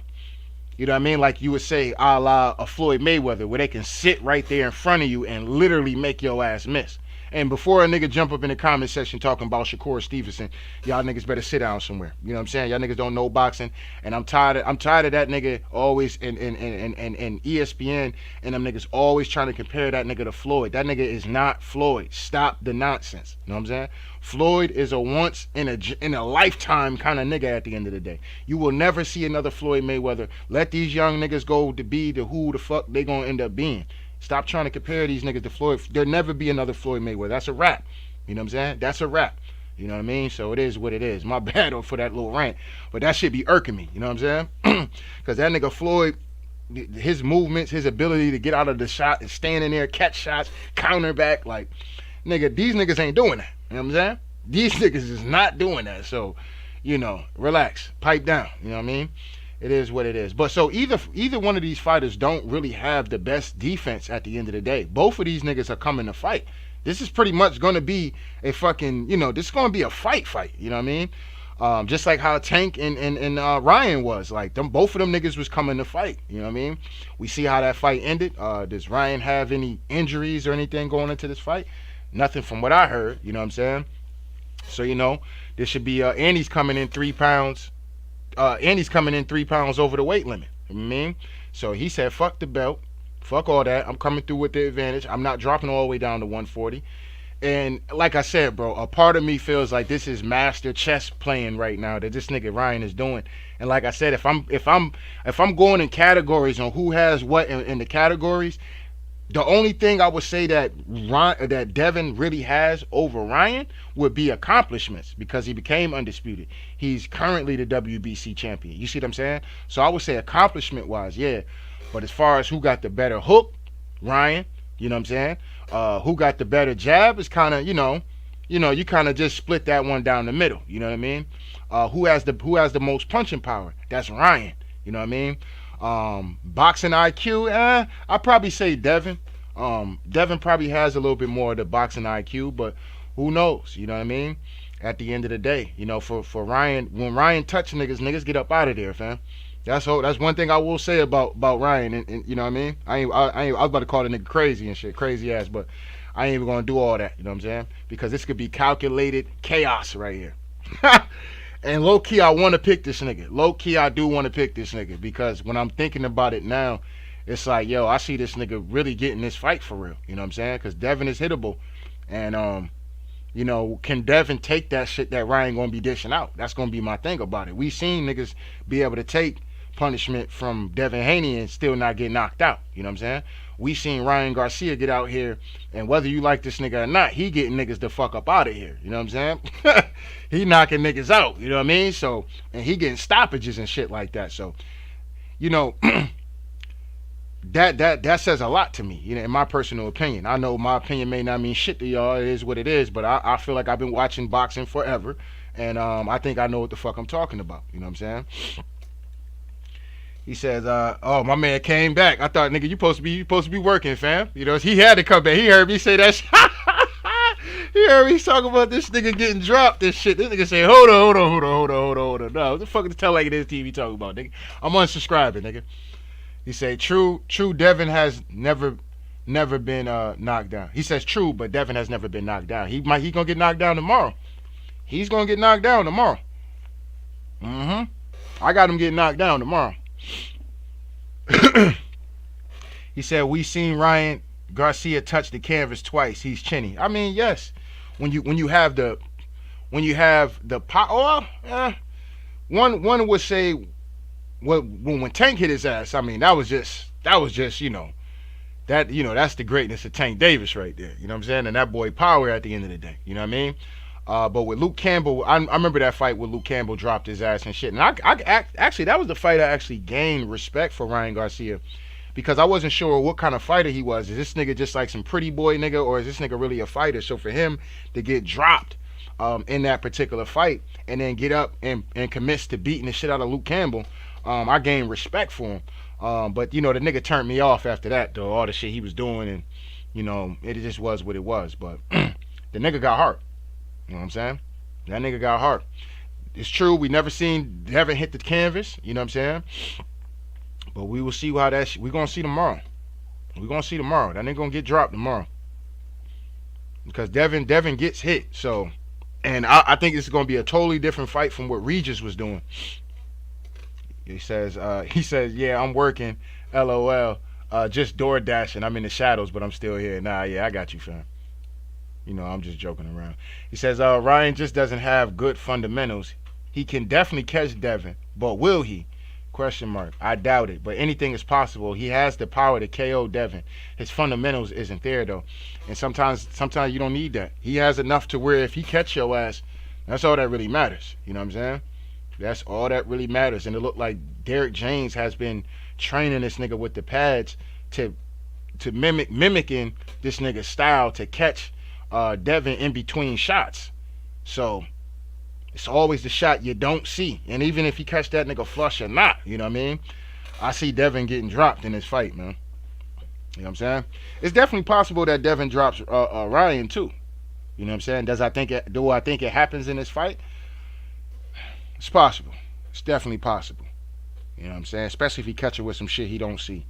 what I mean? Like you would say a la a Floyd Mayweather, where they can sit right there in front of you and literally make your ass miss. And before a nigga jump up in the comment section talking about Shakur Stevenson, y'all niggas better sit down somewhere. You know what I'm saying? Y'all niggas don't know boxing, and I'm tired of that nigga always in ESPN, and them niggas always trying to compare that nigga to Floyd. That nigga is not Floyd. Stop the nonsense. You know what I'm saying? Floyd is a once in a lifetime kind of nigga at the end of the day. You will never see another Floyd Mayweather. Let these young niggas go to be who the fuck they gonna end up being. Stop trying to compare these niggas to Floyd. There'll never be another Floyd Mayweather. That's a wrap. You know what I'm saying? That's a wrap. You know what I mean? So it is what it is. My bad for that little rant. But that shit be irking me. You know what I'm saying? Because that nigga Floyd, his movements, his ability to get out of the shot and stand in there, catch shots, counter back. Nigga, these niggas ain't doing that. You know what I'm saying? These niggas is not doing that. So, relax. Pipe down. You know what I mean? It is what it is. But so either one of these fighters don't really have the best defense at the end of the day. Both of these niggas are coming to fight. This is pretty much going to be a fucking, this is going to be a fight. You know what I mean? Just like how Tank and Ryan was. Both of them niggas was coming to fight. You know what I mean? We see how that fight ended. Does Ryan have any injuries or anything going into this fight? Nothing from what I heard. You know what I'm saying? So, this should be, Andy's coming in 3 pounds. Andy's coming in 3 pounds over the weight limit. You know what I mean? So he said, fuck the belt. Fuck all that. I'm coming through with the advantage. I'm not dropping all the way down to 140. And like I said, bro, a part of me feels like this is master chess playing right now that this nigga Ryan is doing. And like I said, if I'm going in categories on who has what in the categories, The only thing I would say that that Devin really has over Ryan would be accomplishments because he became undisputed. He's currently the WBC champion. You see what I'm saying? So I would say accomplishment wise, yeah. But as far as who got the better hook, Ryan. You know what I'm saying? Who got the better jab is kind of you kind of just split that one down the middle. You know what I mean? Who has the most punching power? That's Ryan. You know what I mean? Boxing IQ, I'd probably say Devin. Devin probably has a little bit more of the boxing IQ, but who knows? You know what I mean? At the end of the day, for Ryan, when Ryan touch niggas get up out of there, fam. That's one thing I will say about Ryan, and you know what I mean? I was about to call the nigga crazy and shit, crazy ass, but I ain't even gonna do all that, you know what I'm saying? Because this could be calculated chaos right here. And low key, I want to pick this nigga. Low key, I do want to pick this nigga because when I'm thinking about it now, it's like, yo, I see this nigga really getting this fight for real. You know what I'm saying? Because Devin is hittable, and can Devin take that shit that Ryan gonna be dishing out? That's gonna be my thing about it. We seen niggas be able to take punishment from Devin Haney and still not get knocked out. You know what I'm saying? We seen Ryan Garcia get out here, and whether you like this nigga or not, he getting niggas the fuck up out of here. You know what I'm saying? He knocking niggas out. You know what I mean? So, and he getting stoppages and shit like that. So, that says a lot to me. In my personal opinion. I know my opinion may not mean shit to y'all. It is what it is. But I feel like I've been watching boxing forever, and I think I know what the fuck I'm talking about. You know what I'm saying? He says, "Oh, my man came back. I thought, nigga, you supposed to be working, fam. He had to come back. He heard me say that shit. He heard me talking about this nigga getting dropped. This shit. This nigga say, hold on. No, what the fuck is Tell Like It Is TV talking about, nigga? I'm unsubscribing, nigga." He say, "True. Devin has never been knocked down." He says, "True, but Devin has never been knocked down. He gonna get knocked down tomorrow. He's gonna get knocked down tomorrow. I got him getting knocked down tomorrow." He said, "We seen Ryan Garcia touch the canvas twice. He's chinny." I mean, yes. When you have the power, one would say, when Tank hit his ass, I mean, that was just that's the greatness of Tank Davis right there. You know what I'm saying? And that boy Power at the end of the day. You know what I mean? But with Luke Campbell, I remember that fight where Luke Campbell dropped his ass and shit. And actually, that was the fight I actually gained respect for Ryan Garcia, because I wasn't sure what kind of fighter he was. Is this nigga just like some pretty boy nigga, or is this nigga really a fighter? So for him to get dropped in that particular fight and then get up and commits to beating the shit out of Luke Campbell, I gained respect for him. But the nigga turned me off after that, though. All the shit he was doing, and it just was what it was. But the nigga got heart. You know what I'm saying? That nigga got heart. It's true, we never seen Devin hit the canvas. You know what I'm saying? But we will see how we're going to see tomorrow. We're going to see tomorrow. That nigga going to get dropped tomorrow. Because Devin gets hit. So, and I think it's going to be a totally different fight from what Regis was doing. He says, "Yeah, I'm working. LOL. Just door dashing. I'm in the shadows, but I'm still here." Nah, yeah, I got you, fam. I'm just joking around. He says, "Ryan just doesn't have good fundamentals. He can definitely catch Devin, but will he? ? I doubt it, but anything is possible. He has the power to KO Devin. His fundamentals isn't there, though. And sometimes you don't need that. He has enough to where if he catch your ass, that's all that really matters. You know what I'm saying? That's all that really matters." And it looked like Derek James has been training this nigga with the pads to mimicking this nigga's style to catch Devin in between shots. So it's always the shot you don't see. And even if he catch that nigga flush or not, you know what I mean? I see Devin getting dropped in this fight, man. You know what I'm saying? It's definitely possible that Devin drops Ryan too. You know what I'm saying? Do I think it happens in this fight? It's possible. It's definitely possible. You know what I'm saying? Especially if he catch it with some shit he don't see.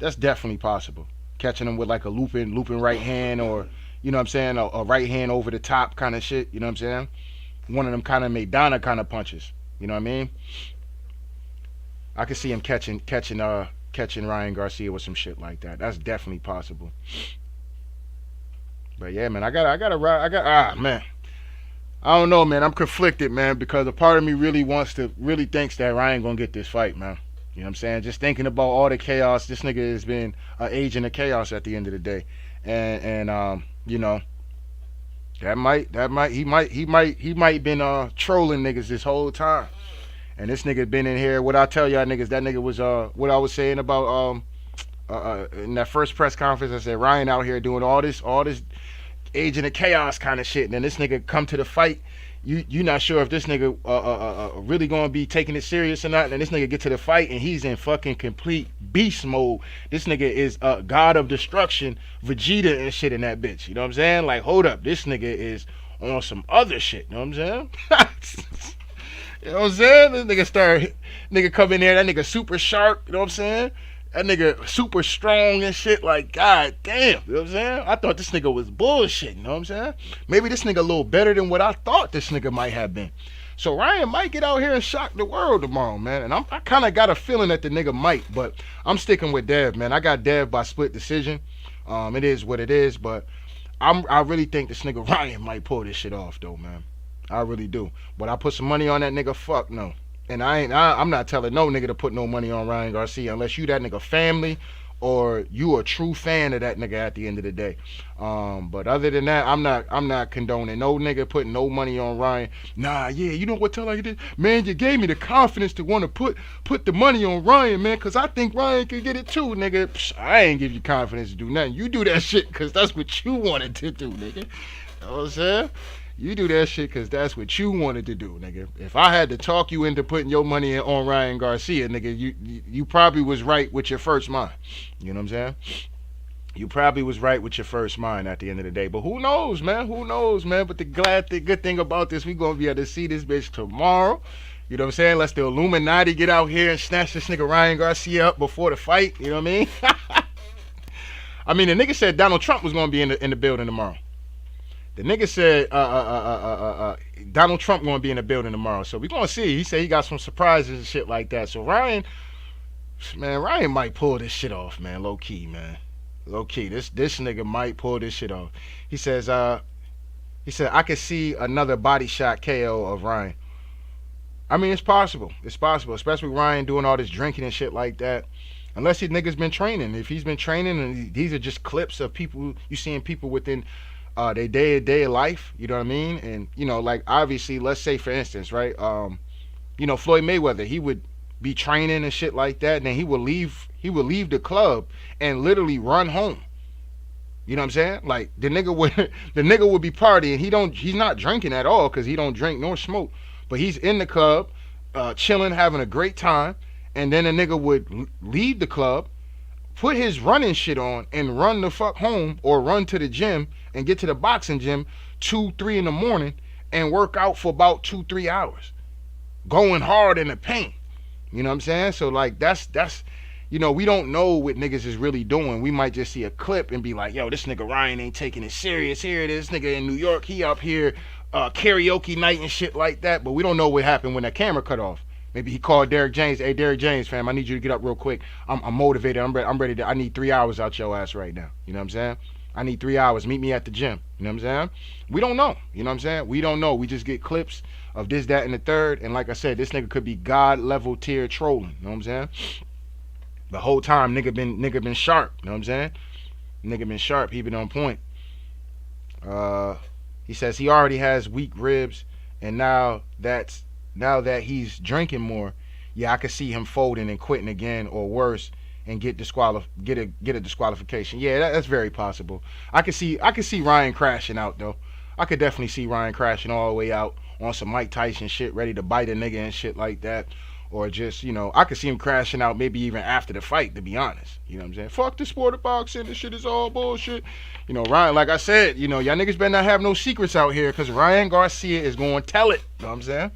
That's definitely possible. Catching him with like a looping right hand, or you know what I'm saying, a right hand over the top kind of shit. You know what I'm saying? One of them kind of Maidana kind of punches. You know what I mean? I could see him catching Ryan Garcia with some shit like that. That's definitely possible. But yeah, man, man. I don't know, man. I'm conflicted, man, because a part of me really thinks that Ryan gonna get this fight, man. You know what I'm saying? Just thinking about all the chaos, this nigga has been an agent of chaos at the end of the day. And you know, he might been trolling niggas this whole time. And this nigga been in here. What I tell y'all niggas, that nigga was what I was saying about in that first press conference. I said Ryan out here doing all this agent of chaos kind of shit. And then this nigga come to the fight. You not sure if this nigga really gonna be taking it serious or not. And this nigga get to the fight and he's in fucking complete beast mode. This nigga is god of destruction, Vegeta and shit in that bitch. You know what I'm saying? Like, hold up, this nigga is on some other shit. You know what I'm saying? You know what I'm saying? Nigga come in there, that nigga super sharp, you know what I'm saying? That nigga super strong and shit, like, god damn, you know what I'm saying? I thought this nigga was bullshit, you know what I'm saying? Maybe this nigga a little better than what I thought this nigga might have been. So Ryan might get out here and shock the world tomorrow, man. And I kind of got a feeling that the nigga might, but I'm sticking with Dev, man. I got Dev by split decision. It is what it is, but I really think this nigga Ryan might pull this shit off, though, man. I really do. But I put some money on that nigga, fuck no. And I'm not telling no nigga to put no money on Ryan Garcia unless you that nigga family or you a true fan of that nigga at the end of the day. But other than that, I'm not condoning no nigga putting no money on Ryan. Nah, yeah, you know what tell you did? Man, you gave me the confidence to want to put the money on Ryan, man, cause I think Ryan could get it too, nigga. Psh, I ain't give you confidence to do nothing. You do that shit cause that's what you wanted to do, nigga. You know what I'm saying? You do that shit because that's what you wanted to do, nigga. If I had to talk you into putting your money on Ryan Garcia, nigga, you probably was right with your first mind. You know what I'm saying? You probably was right with your first mind at the end of the day. But who knows, man? Who knows, man? But the good thing about this, we going to be able to see this bitch tomorrow. You know what I'm saying? Let's the Illuminati get out here and snatch this nigga Ryan Garcia up before the fight. You know what I mean? I mean, the nigga said Donald Trump was going to be in the building tomorrow. The nigga said Donald Trump gonna be in the building tomorrow, so we gonna see. He said he got some surprises and shit like that. So Ryan might pull this shit off, man. Low key, man. Low key. This nigga might pull this shit off. He said I could see another body shot KO of Ryan. I mean, it's possible. It's possible, especially Ryan doing all this drinking and shit like that. Unless his nigga's been training. If he's been training and these are just clips of people, you seeing people within their day-to-day life, you know what I mean? And, you know, like, obviously, let's say, for instance, right, you know, Floyd Mayweather, he would be training and shit like that, and then he would leave the club and literally run home. You know what I'm saying? Like, the nigga would be partying. He's not drinking at all, because he don't drink nor smoke, but he's in the club, chilling, having a great time, and then the nigga would leave the club, put his running shit on and run the fuck home or run to the gym and get to the boxing gym 2-3 in the morning and work out for about 2-3 hours, going hard in the paint. You know what I'm saying? So like that's you know, we don't know what niggas is really doing. We might just see a clip and be like, yo, this nigga Ryan ain't taking it serious. Here it is, nigga in New York, he up here karaoke night and shit like that. But we don't know what happened when that camera cut off. Maybe he called Derrick James. Hey, Derrick James, fam, I need you to get up real quick. I'm motivated. I'm ready I need 3 hours out your ass right now. You know what I'm saying? I need 3 hours. Meet me at the gym. You know what I'm saying? We don't know. You know what I'm saying? We don't know. We just get clips of this, that, and the third. And like I said, this nigga could be God level tier trolling. You know what I'm saying? The whole time, nigga been sharp. You know what I'm saying? Nigga been sharp. He been on point. He says he already has weak ribs, and now that he's drinking more, yeah, I could see him folding and quitting again, or worse, and get a disqualification. Yeah, that's very possible. I could see Ryan crashing out though. I could definitely see Ryan crashing all the way out on some Mike Tyson shit, ready to bite a nigga and shit like that. Or just, you know, I could see him crashing out maybe even after the fight, to be honest. You know what I'm saying? Fuck the sport of boxing. This shit is all bullshit. You know, Ryan, like I said, you know, y'all niggas better not have no secrets out here, because Ryan Garcia is going to tell it. You know what I'm saying?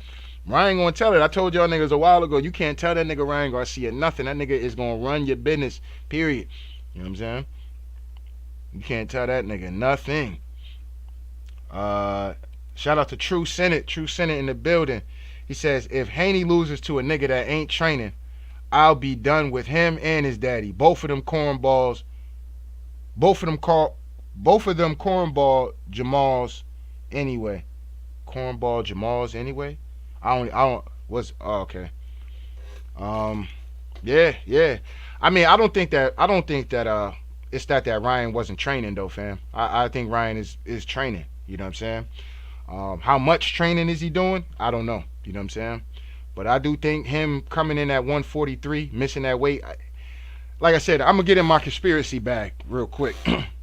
Ryan going to tell it. I told y'all niggas a while ago, you can't tell that nigga Ryan Garcia nothing. That nigga is going to run your business, period. You know what I'm saying? You can't tell that nigga nothing. Shout out to True Senate in the building. He says, if Haney loses to a nigga that ain't training, I'll be done with him and his daddy. Both of them cornballs. Both of them cornball Jamals anyway. Cornball Jamals anyway. Okay. Yeah, yeah. I mean, I don't think that it's that Ryan wasn't training though, fam. I think Ryan is training. You know what I'm saying? How much training is he doing? I don't know. You know what I'm saying? But I do think him coming in at 143, missing that weight. Like I said, I'm gonna get in my conspiracy bag real quick.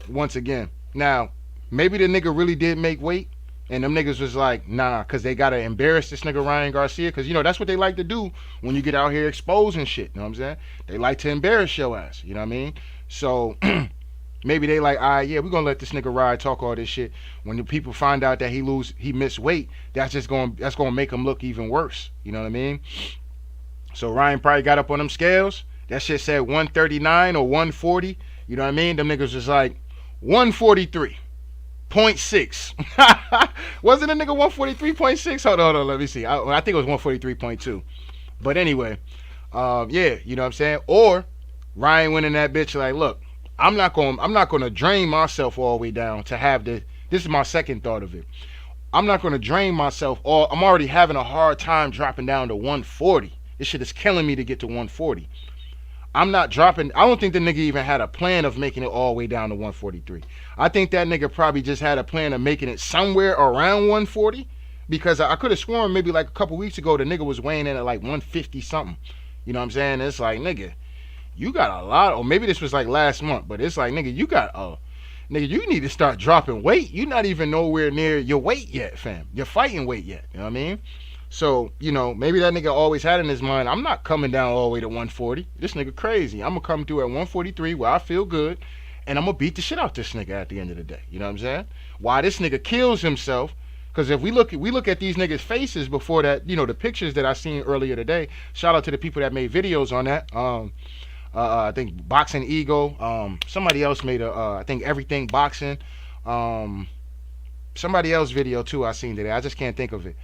Once again, now maybe the nigga really did make weight, and them niggas was like, nah, cause they gotta embarrass this nigga Ryan Garcia, cause you know that's what they like to do when you get out here exposing shit. You know what I'm saying? They like to embarrass your ass. You know what I mean? So maybe they like, all right, yeah, we're gonna let this nigga ride, talk all this shit. When the people find out that he missed weight, that's gonna make him look even worse. You know what I mean? So Ryan probably got up on them scales. That shit said 139 or 140. You know what I mean? Them niggas was like 143.6. Wasn't a nigga 143.6? Hold on, let me see. I think it was 143.2. But anyway, yeah, you know what I'm saying? Or Ryan went in that bitch like, look, I'm not gonna drain myself all the way down to have this. This is my second thought of it. I'm not gonna drain myself all. I'm already having a hard time dropping down to 140. This shit is killing me to get to 140. I'm not dropping. I don't think the nigga even had a plan of making it all the way down to 143. I think that nigga probably just had a plan of making it somewhere around 140, because I could have sworn maybe like a couple weeks ago the nigga was weighing in at like 150 something. You know what I'm saying? It's like, nigga, you got a lot. Or maybe this was like last month, but it's like, nigga, nigga, you need to start dropping weight. You're not even nowhere near your weight yet, fam. Your fighting weight yet. You know what I mean? So, you know, maybe that nigga always had in his mind, I'm not coming down all the way to 140. This nigga crazy. I'm going to come through at 143 where I feel good, and I'm going to beat the shit out this nigga at the end of the day. You know what I'm saying? Why this nigga kills himself, because if we look at these niggas' faces before that, you know, the pictures that I seen earlier today, shout out to the people that made videos on that. I think Boxing Ego. Somebody else made I think Everything Boxing. Somebody else video too I seen today. I just can't think of it.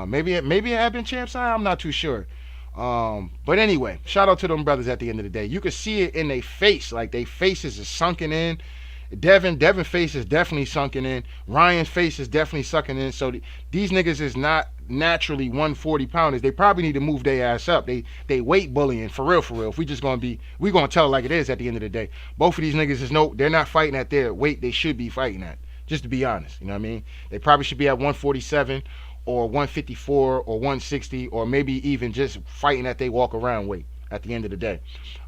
Maybe it had been Champ Sign. I'm not too sure. But anyway, shout out to them brothers at the end of the day. You can see it in their face. Like, their faces is sunken in. Devin face is definitely sunken in. Ryan's face is definitely sunken in. So these niggas is not naturally 140 pounders. They probably need to move their ass up. They weight bullying for real. If we just we gonna tell it like it is at the end of the day. Both of these niggas they're not fighting at their weight they should be fighting at. Just to be honest, you know what I mean? They probably should be at 147 or 154 or 160, or maybe even just fighting at they walk around weight at the end of the day.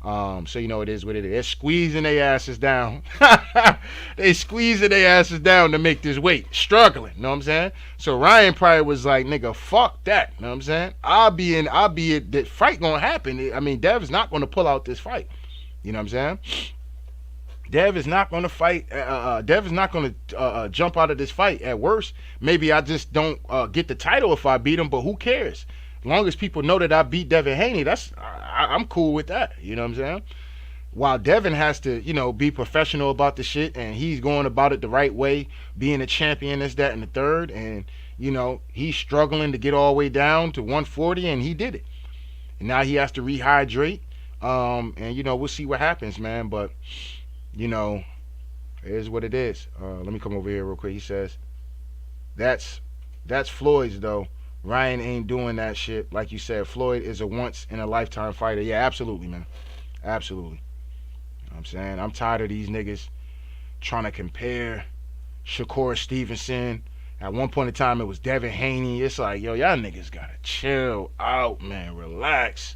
So you know it is what it is. They're squeezing their asses down. They squeezing their asses down to make this weight. Struggling, you know what I'm saying? So Ryan probably was like, nigga, fuck that. You know what I'm saying? I'll be it. The fight gonna happen. I mean, Dev's not gonna pull out this fight. You know what I'm saying? Dev is not going to fight. Dev is not going to jump out of this fight. At worst, maybe I just don't get the title if I beat him, but who cares? As long as people know that I beat Devin Haney, I'm cool with that. You know what I'm saying? While Devin has to, you know, be professional about the shit, and he's going about it the right way, being a champion, this, that, and the third, and, you know, he's struggling to get all the way down to 140, and he did it. And now he has to rehydrate, and, you know, we'll see what happens, man, but... You know, it is what it is. Let me come over here real quick. He says, that's Floyd's, though. Ryan ain't doing that shit. Like you said, Floyd is a once-in-a-lifetime fighter. Yeah, absolutely, man. Absolutely. You know what I'm saying? I'm tired of these niggas trying to compare Shakur Stevenson. At one point in time, it was Devin Haney. It's like, yo, y'all niggas gotta chill out, man. Relax.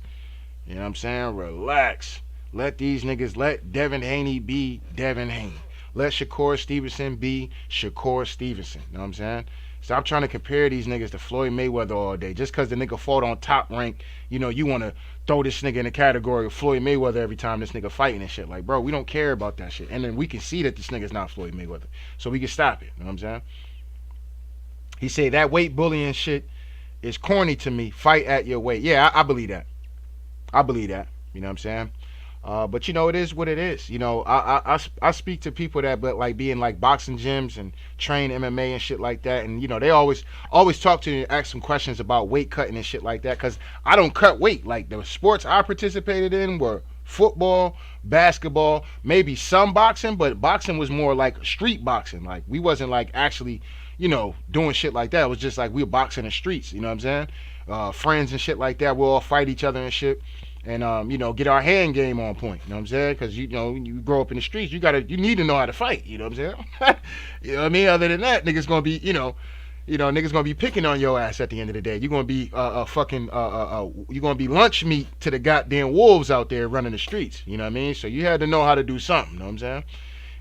You know what I'm saying? Relax. Let Devin Haney be Devin Haney. Let Shakur Stevenson be Shakur Stevenson. You know what I'm saying? Stop trying to compare these niggas to Floyd Mayweather all day. Just because the nigga fought on Top Rank, you know, you want to throw this nigga in the category of Floyd Mayweather every time this nigga fighting and shit. Like, bro, we don't care about that shit. And then we can see that this nigga's not Floyd Mayweather. So we can stop it. You know what I'm saying? He said that weight bullying shit is corny to me. Fight at your weight. Yeah, I believe that. I believe that. You know what I'm saying? But you know, it is what it is. You know, I speak to people that but like be in like boxing gyms and train MMA and shit like that, and you know they always talk to me and ask some questions about weight cutting and shit like that, because I don't cut weight. Like the sports I participated in were football, basketball, maybe some boxing, but boxing was more like street boxing. Like we wasn't like actually, you know, doing shit like that. It was just like we were boxing in the streets. You know what I'm saying? Friends and shit like that. We'll all fight each other and shit. and get our hand game on point. You know what I'm saying? Because you grow up in the streets, you need to know how to fight. You know what I'm saying? You know what I mean? Other than that, niggas gonna be niggas gonna be picking on your ass at the end of the day. You're gonna be you're gonna be lunch meat to the goddamn wolves out there running the streets. You know what I mean? So you had to know how to do something. You know what I'm saying?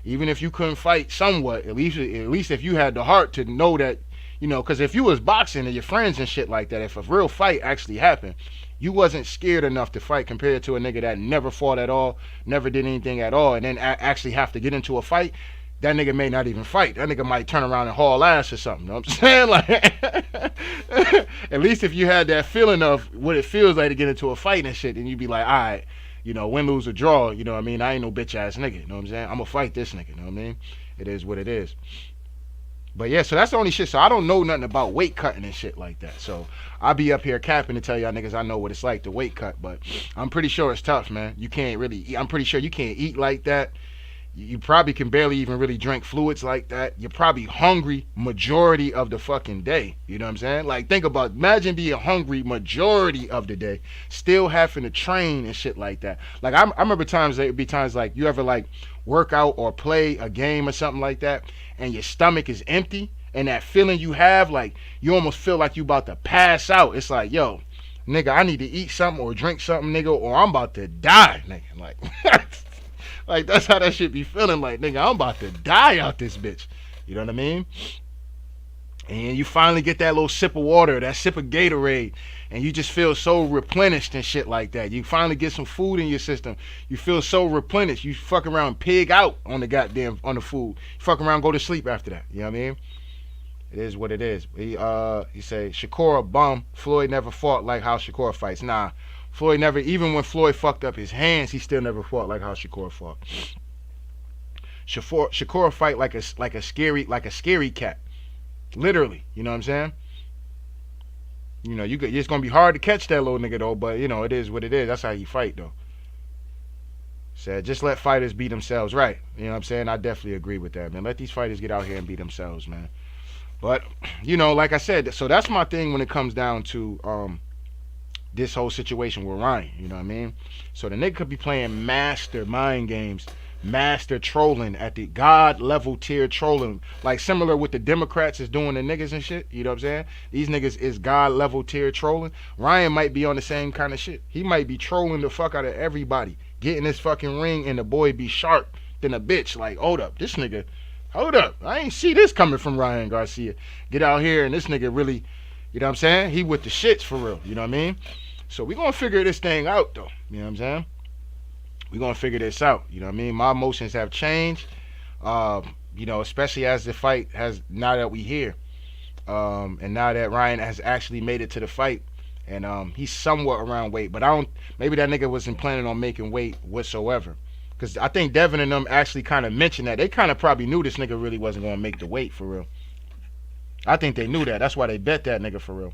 Even if you couldn't fight somewhat, at least if you had the heart to know that, because if you was boxing and your friends and shit like that, if a real fight actually happened, you wasn't scared enough to fight compared to a nigga that never fought at all, never did anything at all, and then actually have to get into a fight. That nigga may not even fight. That nigga might turn around and haul ass or something. You know what I'm saying? Like, at least if you had that feeling of what it feels like to get into a fight and shit, then you'd be like, all right, win, lose, or draw. You know what I mean? I ain't no bitch ass nigga. You know what I'm saying? I'm gonna fight this nigga. You know what I mean? It is what it is. But yeah, so that's the only shit. So I don't know nothing about weight cutting and shit like that. So I'll be up here capping to tell y'all niggas I know what it's like to weight cut. But I'm pretty sure it's tough, man. You can't really eat. I'm pretty sure you can't eat like that. You probably can barely even really drink fluids like that. You're probably hungry majority of the fucking day. You know what I'm saying? Like, imagine being hungry majority of the day, still having to train and shit like that. Like, I remember there'd be times like you ever like work out or play a game or something like that, and your stomach is empty, and that feeling you have, like, you almost feel like you about to pass out. It's like, yo, nigga, I need to eat something or drink something, nigga, or I'm about to die, nigga. Like, like, that's how that shit be feeling like, nigga, I'm about to die out this bitch. You know what I mean? And you finally get that little sip of water, that sip of Gatorade, and you just feel so replenished and shit like that. You finally get some food in your system. You feel so replenished. You fuck around, pig out on the food. You fuck around, go to sleep after that. You know what I mean? It is what it is. He say, Shakur a bum. Floyd never fought like how Shakur fights. Nah. Floyd never, even when Floyd fucked up his hands, he still never fought like how Shakur fought. Shakur fight like a scary cat, literally. You know what I'm saying? It's gonna be hard to catch that little nigga though, but it is what it is. That's how he fight though. Said just let fighters be themselves, right? You know what I'm saying? I definitely agree with that, man. Let these fighters get out here and be themselves, man. But like I said, so that's my thing when it comes down to this whole situation with Ryan, you know what I mean? So the nigga could be playing master mind games, master trolling at the God level tier trolling, like similar with the Democrats is doing the niggas and shit, you know what I'm saying? These niggas is God level tier trolling. Ryan might be on the same kind of shit. He might be trolling the fuck out of everybody, getting this fucking ring, and the boy be sharp than a bitch. Like, hold up, I ain't see this coming from Ryan Garcia. Get out here and this nigga really, you know what I'm saying? He with the shits for real, you know what I mean? So we gonna figure this thing out though, you know what I'm saying? We gonna figure this out, you know what I mean? My emotions have changed, especially as the fight has, now that we here, and now that Ryan has actually made it to the fight, and he's somewhat around weight, but maybe that nigga wasn't planning on making weight whatsoever. Because I think Devin and them actually kind of mentioned that. They kind of probably knew this nigga really wasn't going to make the weight for real. I think they knew that. That's why they bet that nigga for real.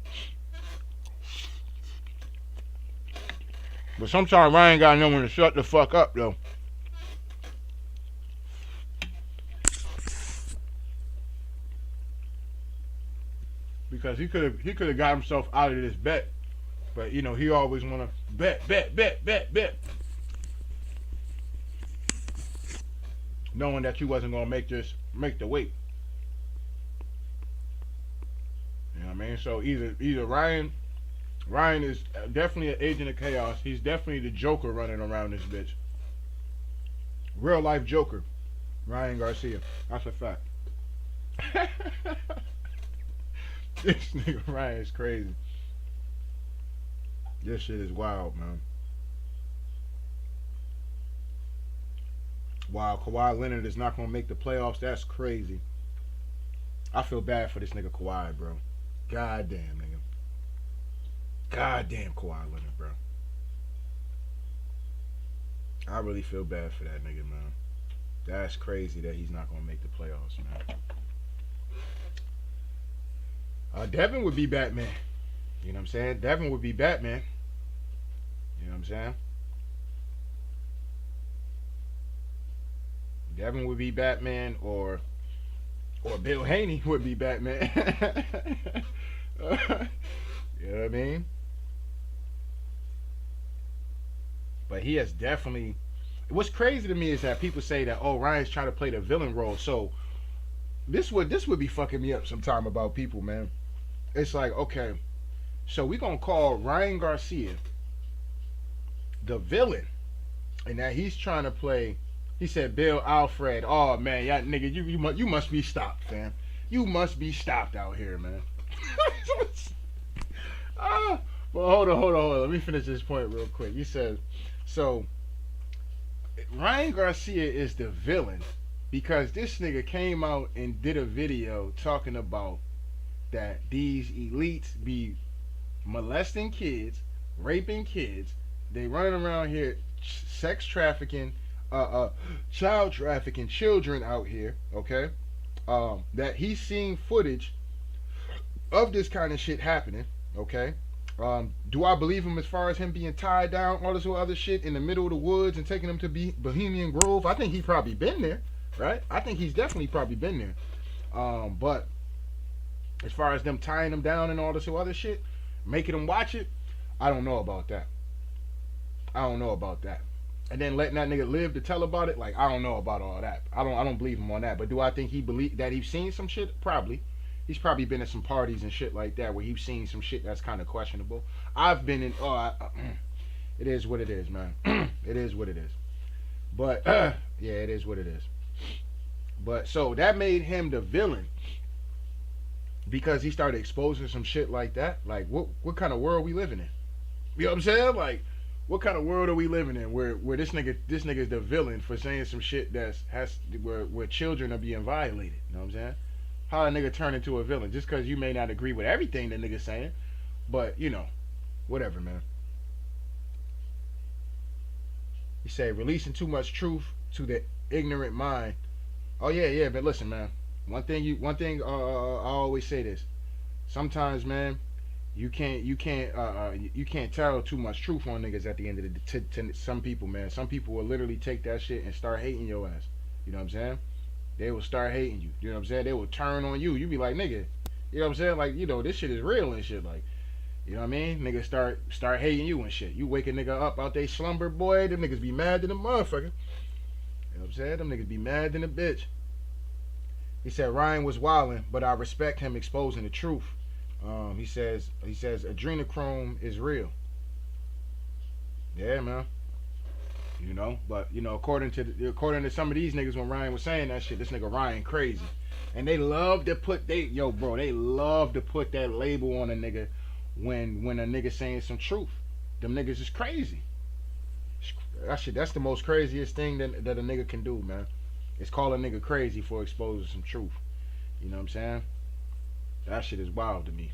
But sometimes Ryan got to know when to shut the fuck up, though. Because he could have got himself out of this bet. But, he always want to bet. Knowing that you wasn't going to make the weight. You know what I mean? So either Ryan is definitely an agent of chaos. He's definitely the Joker running around this bitch. Real life Joker. Ryan Garcia. That's a fact. This nigga Ryan is crazy. This shit is wild, man. Wow, Kawhi Leonard is not going to make the playoffs. That's crazy. I feel bad for this nigga Kawhi, bro. Goddamn, nigga. Goddamn Kawhi Leonard, bro. I really feel bad for that nigga, man. That's crazy that he's not going to make the playoffs, man. Devin would be Batman. You know what I'm saying? Devin would be Batman. You know what I'm saying? Devin would be Batman, or Bill Haney would be Batman. You know what I mean? But he has definitely. What's crazy to me is that people say that, oh, Ryan's trying to play the villain role. So this would be fucking me up sometime about people, man. It's like, okay, so we gonna call Ryan Garcia the villain, and that he's trying to play. He said Bill Alfred. Oh man, yeah, nigga, you must be stopped, fam. You must be stopped out here, man. Well, hold on. Let me finish this point real quick. He says, so Ryan Garcia is the villain because this nigga came out and did a video talking about that these elites be molesting kids, raping kids, they running around here sex trafficking, child trafficking children out here, okay? That he's seen footage of this kind of shit happening, okay? Do I believe him as far as him being tied down, all this other shit in the middle of the woods and taking him to Bohemian Grove? I think he probably been there, right? I think he's definitely probably been there. But as far as them tying him down and all this other shit, making him watch it, I don't know about that. And then letting that nigga live to tell about it, like I don't know about all that. I don't believe him on that. But do I think he believe that he's seen some shit? Probably. He's probably been at some parties and shit like that where he's seen some shit that's kind of questionable. I've been in. It is what it is, man. It is what it is. But yeah, it is what it is. But so that made him the villain because he started exposing some shit like that. Like what kind of world we living in? You know what I'm saying? Like what kind of world are we living in where this nigga's the villain for saying some shit where children are being violated? You know what I'm saying? How a nigga turn into a villain just because you may not agree with everything the nigga's saying, but you know, whatever, man. You say releasing too much truth to the ignorant mind. Oh yeah, but listen, man. One thing I always say this. Sometimes, man, you can't tell too much truth on niggas at the end of the to some people, man. Some people will literally take that shit and start hating your ass. You know what I'm saying? They will start hating you. You know what I'm saying? They will turn on you. You be like, nigga, you know what I'm saying? Like, you know, this shit is real and shit. Like, you know what I mean? Niggas start hating you and shit. You wake a nigga up out they slumber, boy, them niggas be mad than a motherfucker. You know what I'm saying? Them niggas be mad than a bitch. He said Ryan was wildin', but I respect him exposing the truth. He says adrenochrome is real. Yeah, man. You know, but you know, according to some of these niggas, when Ryan was saying that shit, this nigga Ryan crazy, and they love to put they love to put that label on a nigga when a nigga saying some truth. Them niggas is crazy. That's the most craziest thing that a nigga can do, man. It's call a nigga crazy for exposing some truth. You know what I'm saying? That shit is wild to me.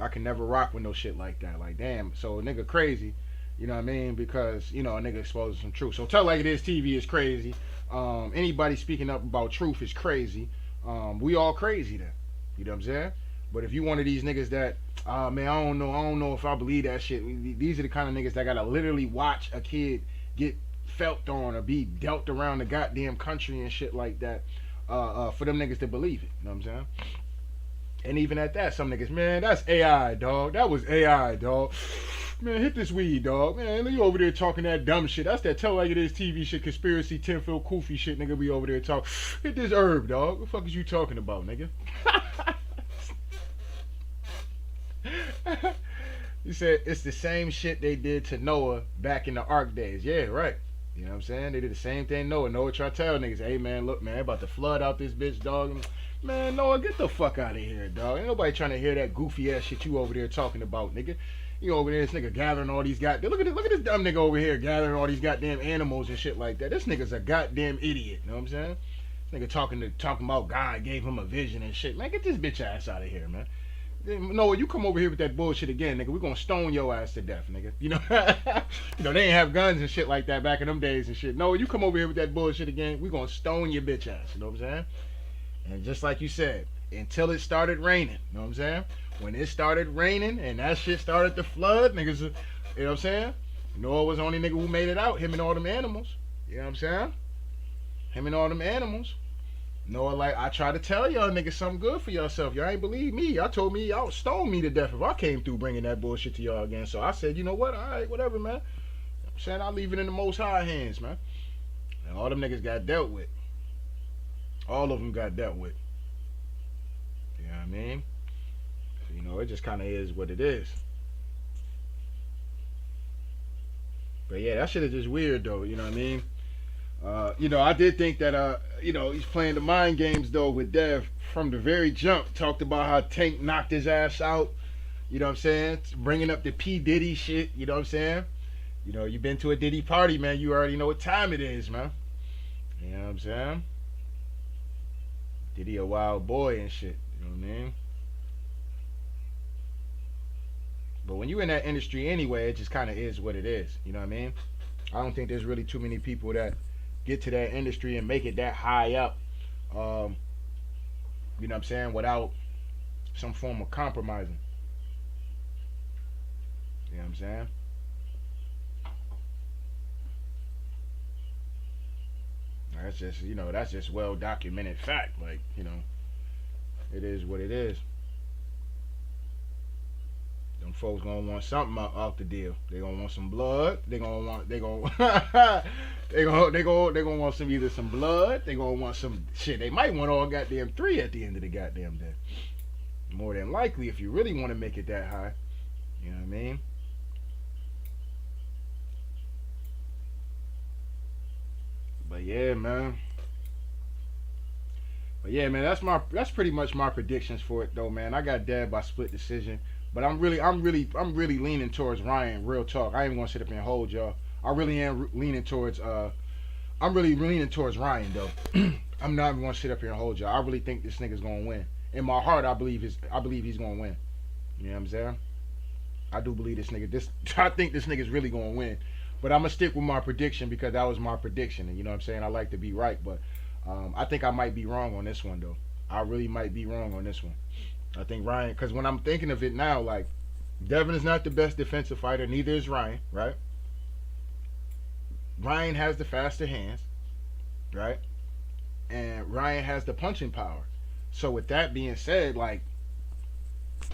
I can never rock with no shit like that. Like, damn, so a nigga crazy. You know what I mean? Because, you know, a nigga exposes some truth. So Tell Like It Is TV is crazy. Anybody speaking up about truth is crazy. We all crazy then. You know what I'm saying? But if you one of these niggas that, man, I don't know if I believe that shit. These are the kind of niggas that gotta literally watch a kid get felt on or be dealt around the goddamn country and shit like that for them niggas to believe it. You know what I'm saying? And even at that, some niggas, man, that's AI, dog. That was AI, dog. Man, hit this weed, dog. Man, you over there talking that dumb shit. That's that Tell Like It Is TV shit, conspiracy, tinfoil, kufi shit, nigga. Be over there talking. Hit this herb, dog. What the fuck is you talking about, nigga? He said it's the same shit they did to Noah back in the Ark days. Yeah, right. You know what I'm saying? They did the same thing Noah. Noah tried to tell niggas, hey, man, look, man, about to flood out this bitch, dog. Man, Noah, get the fuck out of here, dog. Ain't nobody trying to hear that goofy ass shit you over there talking about, nigga. You over there, this nigga gathering all these goddamn. Look at this dumb nigga over here gathering all these goddamn animals and shit like that. This nigga's a goddamn idiot. You know what I'm saying? This nigga talking about God gave him a vision and shit. Man, get this bitch ass out of here, man. Noah, you come over here with that bullshit again, nigga. We gonna stone your ass to death, nigga. You know, you know they ain't have guns and shit like that back in them days and shit. Noah, you come over here with that bullshit again, we gonna stone your bitch ass. You know what I'm saying? And just like you said, until it started raining. You know what I'm saying? When it started raining and that shit started to flood, niggas, you know what I'm saying? Noah was the only nigga who made it out, him and all them animals. You know what I'm saying? Him and all them animals. Noah, like, I try to tell y'all niggas something good for yourself. Y'all ain't believe me. Y'all told me y'all stone me to death if I came through bringing that bullshit to y'all again. So I said, you know what? All right, whatever, man. saying I leave it in the Most High hands, man. And all them niggas got dealt with. All of them got dealt with. You know what I mean? So, you know, it just kind of is what it is. But yeah, that shit is just weird though. You know what I mean? You know, I did think that you know, he's playing the mind games though with Dev from the very jump. Talked about how Tank knocked his ass out. You know what I'm saying? Bringing up the P Diddy shit. You know what I'm saying? You know, you been to a Diddy party, man. You already know what time it is, man. You know what I'm saying? Diddy a wild boy and shit. You know what I mean? But when you in that industry anyway, it just kind of is what it is. You know what I mean? I don't think there's really too many people that get to that industry and make it that high up. You know what I'm saying? Without some form of compromising. You know what I'm saying? That's just, you know, that's just well documented fact. Like, you know, it is what it is. Them folks gonna want something out the deal. They gonna want some blood. They gonna want they gonna they gonna want some, either some blood. They gonna want some shit. They might want all goddamn 3 at the end of the goddamn day. More than likely, if you really want to make it that high. You know what I mean? But yeah, man. That's pretty much my predictions for it though, man. I got Dad by split decision. But I'm really leaning towards Ryan. Real talk. I ain't gonna sit up and hold y'all. I really am leaning towards. I'm really leaning towards Ryan though. I'm not even gonna sit up here and hold y'all. I really think this nigga's gonna win. In my heart, I believe he's gonna win. You know what I'm saying? I do believe this nigga. I think this nigga's really gonna win. But I'm gonna stick with my prediction because that was my prediction, and you know what I'm saying. I like to be right, but I think I might be wrong on this one though. I really might be wrong on this one. I think Ryan, because when I'm thinking of it now, like, Devin is not the best defensive fighter, neither is Ryan, right? Ryan has the faster hands, right? And Ryan has the punching power. So with that being said, like,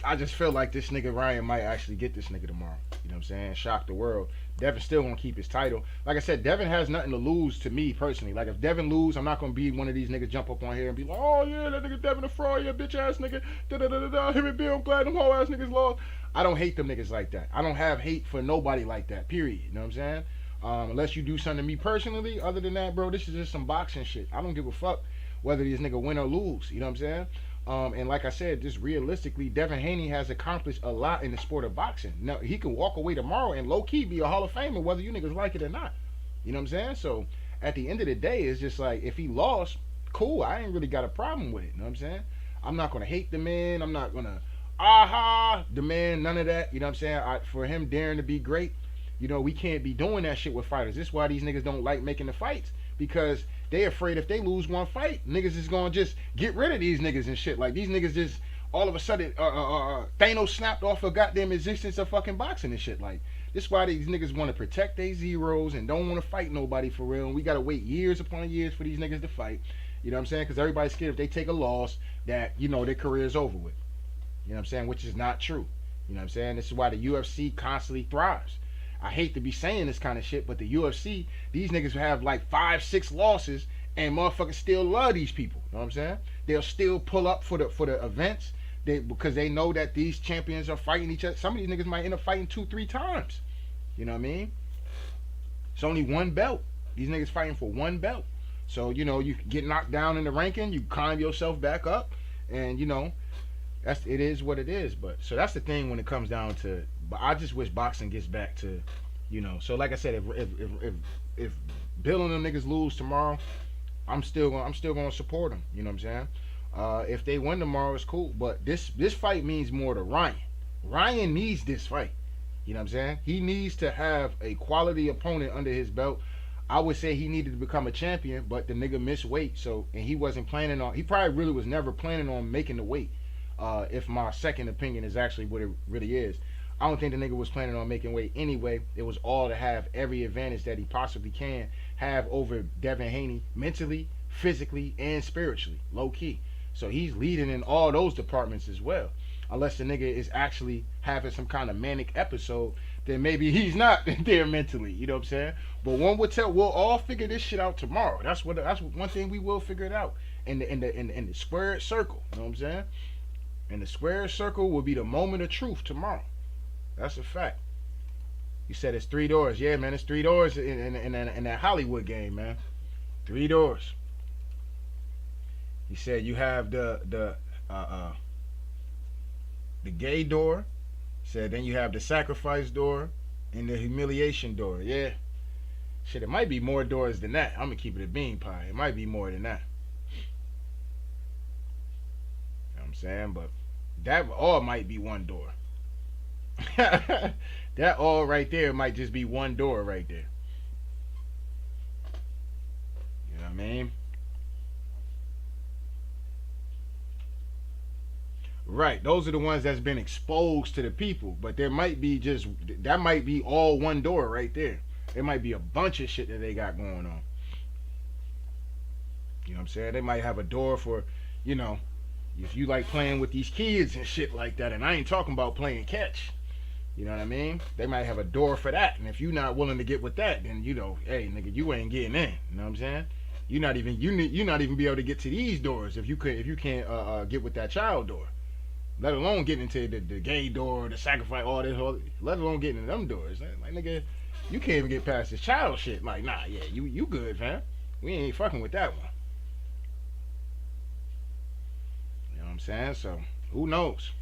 I just feel like this nigga Ryan might actually get this nigga tomorrow. You know what I'm saying? Shock the world. Devin still gonna keep his title. Like I said, Devin has nothing to lose to me personally. Like if Devin lose, I'm not gonna be one of these niggas jump up on here and be like, oh yeah, that nigga Devin a fraud, yeah, bitch ass nigga. Da da da da da. Him and Bill, I'm glad them whole ass niggas lost. I don't hate them niggas like that. I don't have hate for nobody like that. Period. You know what I'm saying? Unless you do something to me personally. Other than that, bro, this is just some boxing shit. I don't give a fuck whether these nigga win or lose. You know what I'm saying? And like I said, just realistically, Devin Haney has accomplished a lot in the sport of boxing. Now, he can walk away tomorrow and low-key be a Hall of Famer, whether you niggas like it or not. You know what I'm saying? So, at the end of the day, it's just like, if he lost, cool, I ain't really got a problem with it. You know what I'm saying? I'm not going to hate the man. I'm not going to, the man, none of that. You know what I'm saying? For him daring to be great, you know, we can't be doing that shit with fighters. This is why these niggas don't like making the fights. Because they afraid if they lose one fight, niggas is gonna just get rid of these niggas and shit. Like these niggas just all of a sudden Thanos snapped off a goddamn existence of fucking boxing and shit. Like this is why these niggas want to protect their zeros and don't want to fight nobody for real. And we gotta wait years upon years for these niggas to fight. You know what I'm saying? Because everybody's scared if they take a loss that, you know, their career is over with. You know what I'm saying? Which is not true. You know what I'm saying? This is why the UFC constantly thrives. I hate to be saying this kind of shit, but the UFC, these niggas have like 5-6 losses and motherfuckers still love these people. You know what I'm saying? They'll still pull up for the events because they know that these champions are fighting each other. Some of these niggas might end up fighting 2-3 times. You know what I mean? It's only one belt. These niggas fighting for one belt. So, you know, you get knocked down in the ranking, you climb yourself back up, and, you know, it is what it is. But so that's the thing when it comes down to. But I just wish boxing gets back to, you know. So like I said, if Bill and them niggas lose tomorrow, I'm still gonna support them. You know what I'm saying? If they win tomorrow, it's cool. But this fight means more to Ryan. Ryan needs this fight. You know what I'm saying? He needs to have a quality opponent under his belt. I would say he needed to become a champion, but the nigga missed weight. So and he wasn't planning on. He probably really was never planning on making the weight. If my second opinion is actually what it really is. I don't think the nigga was planning on making weight anyway. It was all to have every advantage that he possibly can have over Devin Haney mentally, physically, and spiritually, low key. So he's leading in all those departments as well. Unless the nigga is actually having some kind of manic episode then maybe he's not there mentally. You know what I'm saying? But one would tell, we'll all figure this shit out tomorrow. That's one thing we will figure it out in the squared circle. You know what I'm saying? And the square circle will be the moment of truth tomorrow. That's a fact. You said it's 3 doors. Yeah, man, it's 3 doors in that Hollywood game, man. 3 doors. He said you have the gay door. He said then you have the sacrifice door and the humiliation door. Yeah. Shit, it might be more doors than that. I'm gonna keep it a bean pie. It might be more than that. You know what I'm saying? But that all might be one door. That all right there might just be one door right there. You know what I mean? Right, those are the ones that's been exposed to the people, but there might be that might be all one door right there. There might be a bunch of shit that they got going on. You know what I'm saying? They might have a door for, you know, if you like playing with these kids and shit like that, and I ain't talking about playing catch. You know what I mean? They might have a door for that, and if you're not willing to get with that, then you know, hey nigga, you ain't getting in. You know what I'm saying? You're not even be able to get to these doors if you can't get with that child door. Let alone getting into the gay door, the sacrifice, all this, let alone getting into them doors. Like nigga, you can't even get past this child shit. Like, nah, yeah, you good, fam. We ain't fucking with that one. You know what I'm saying? So, who knows?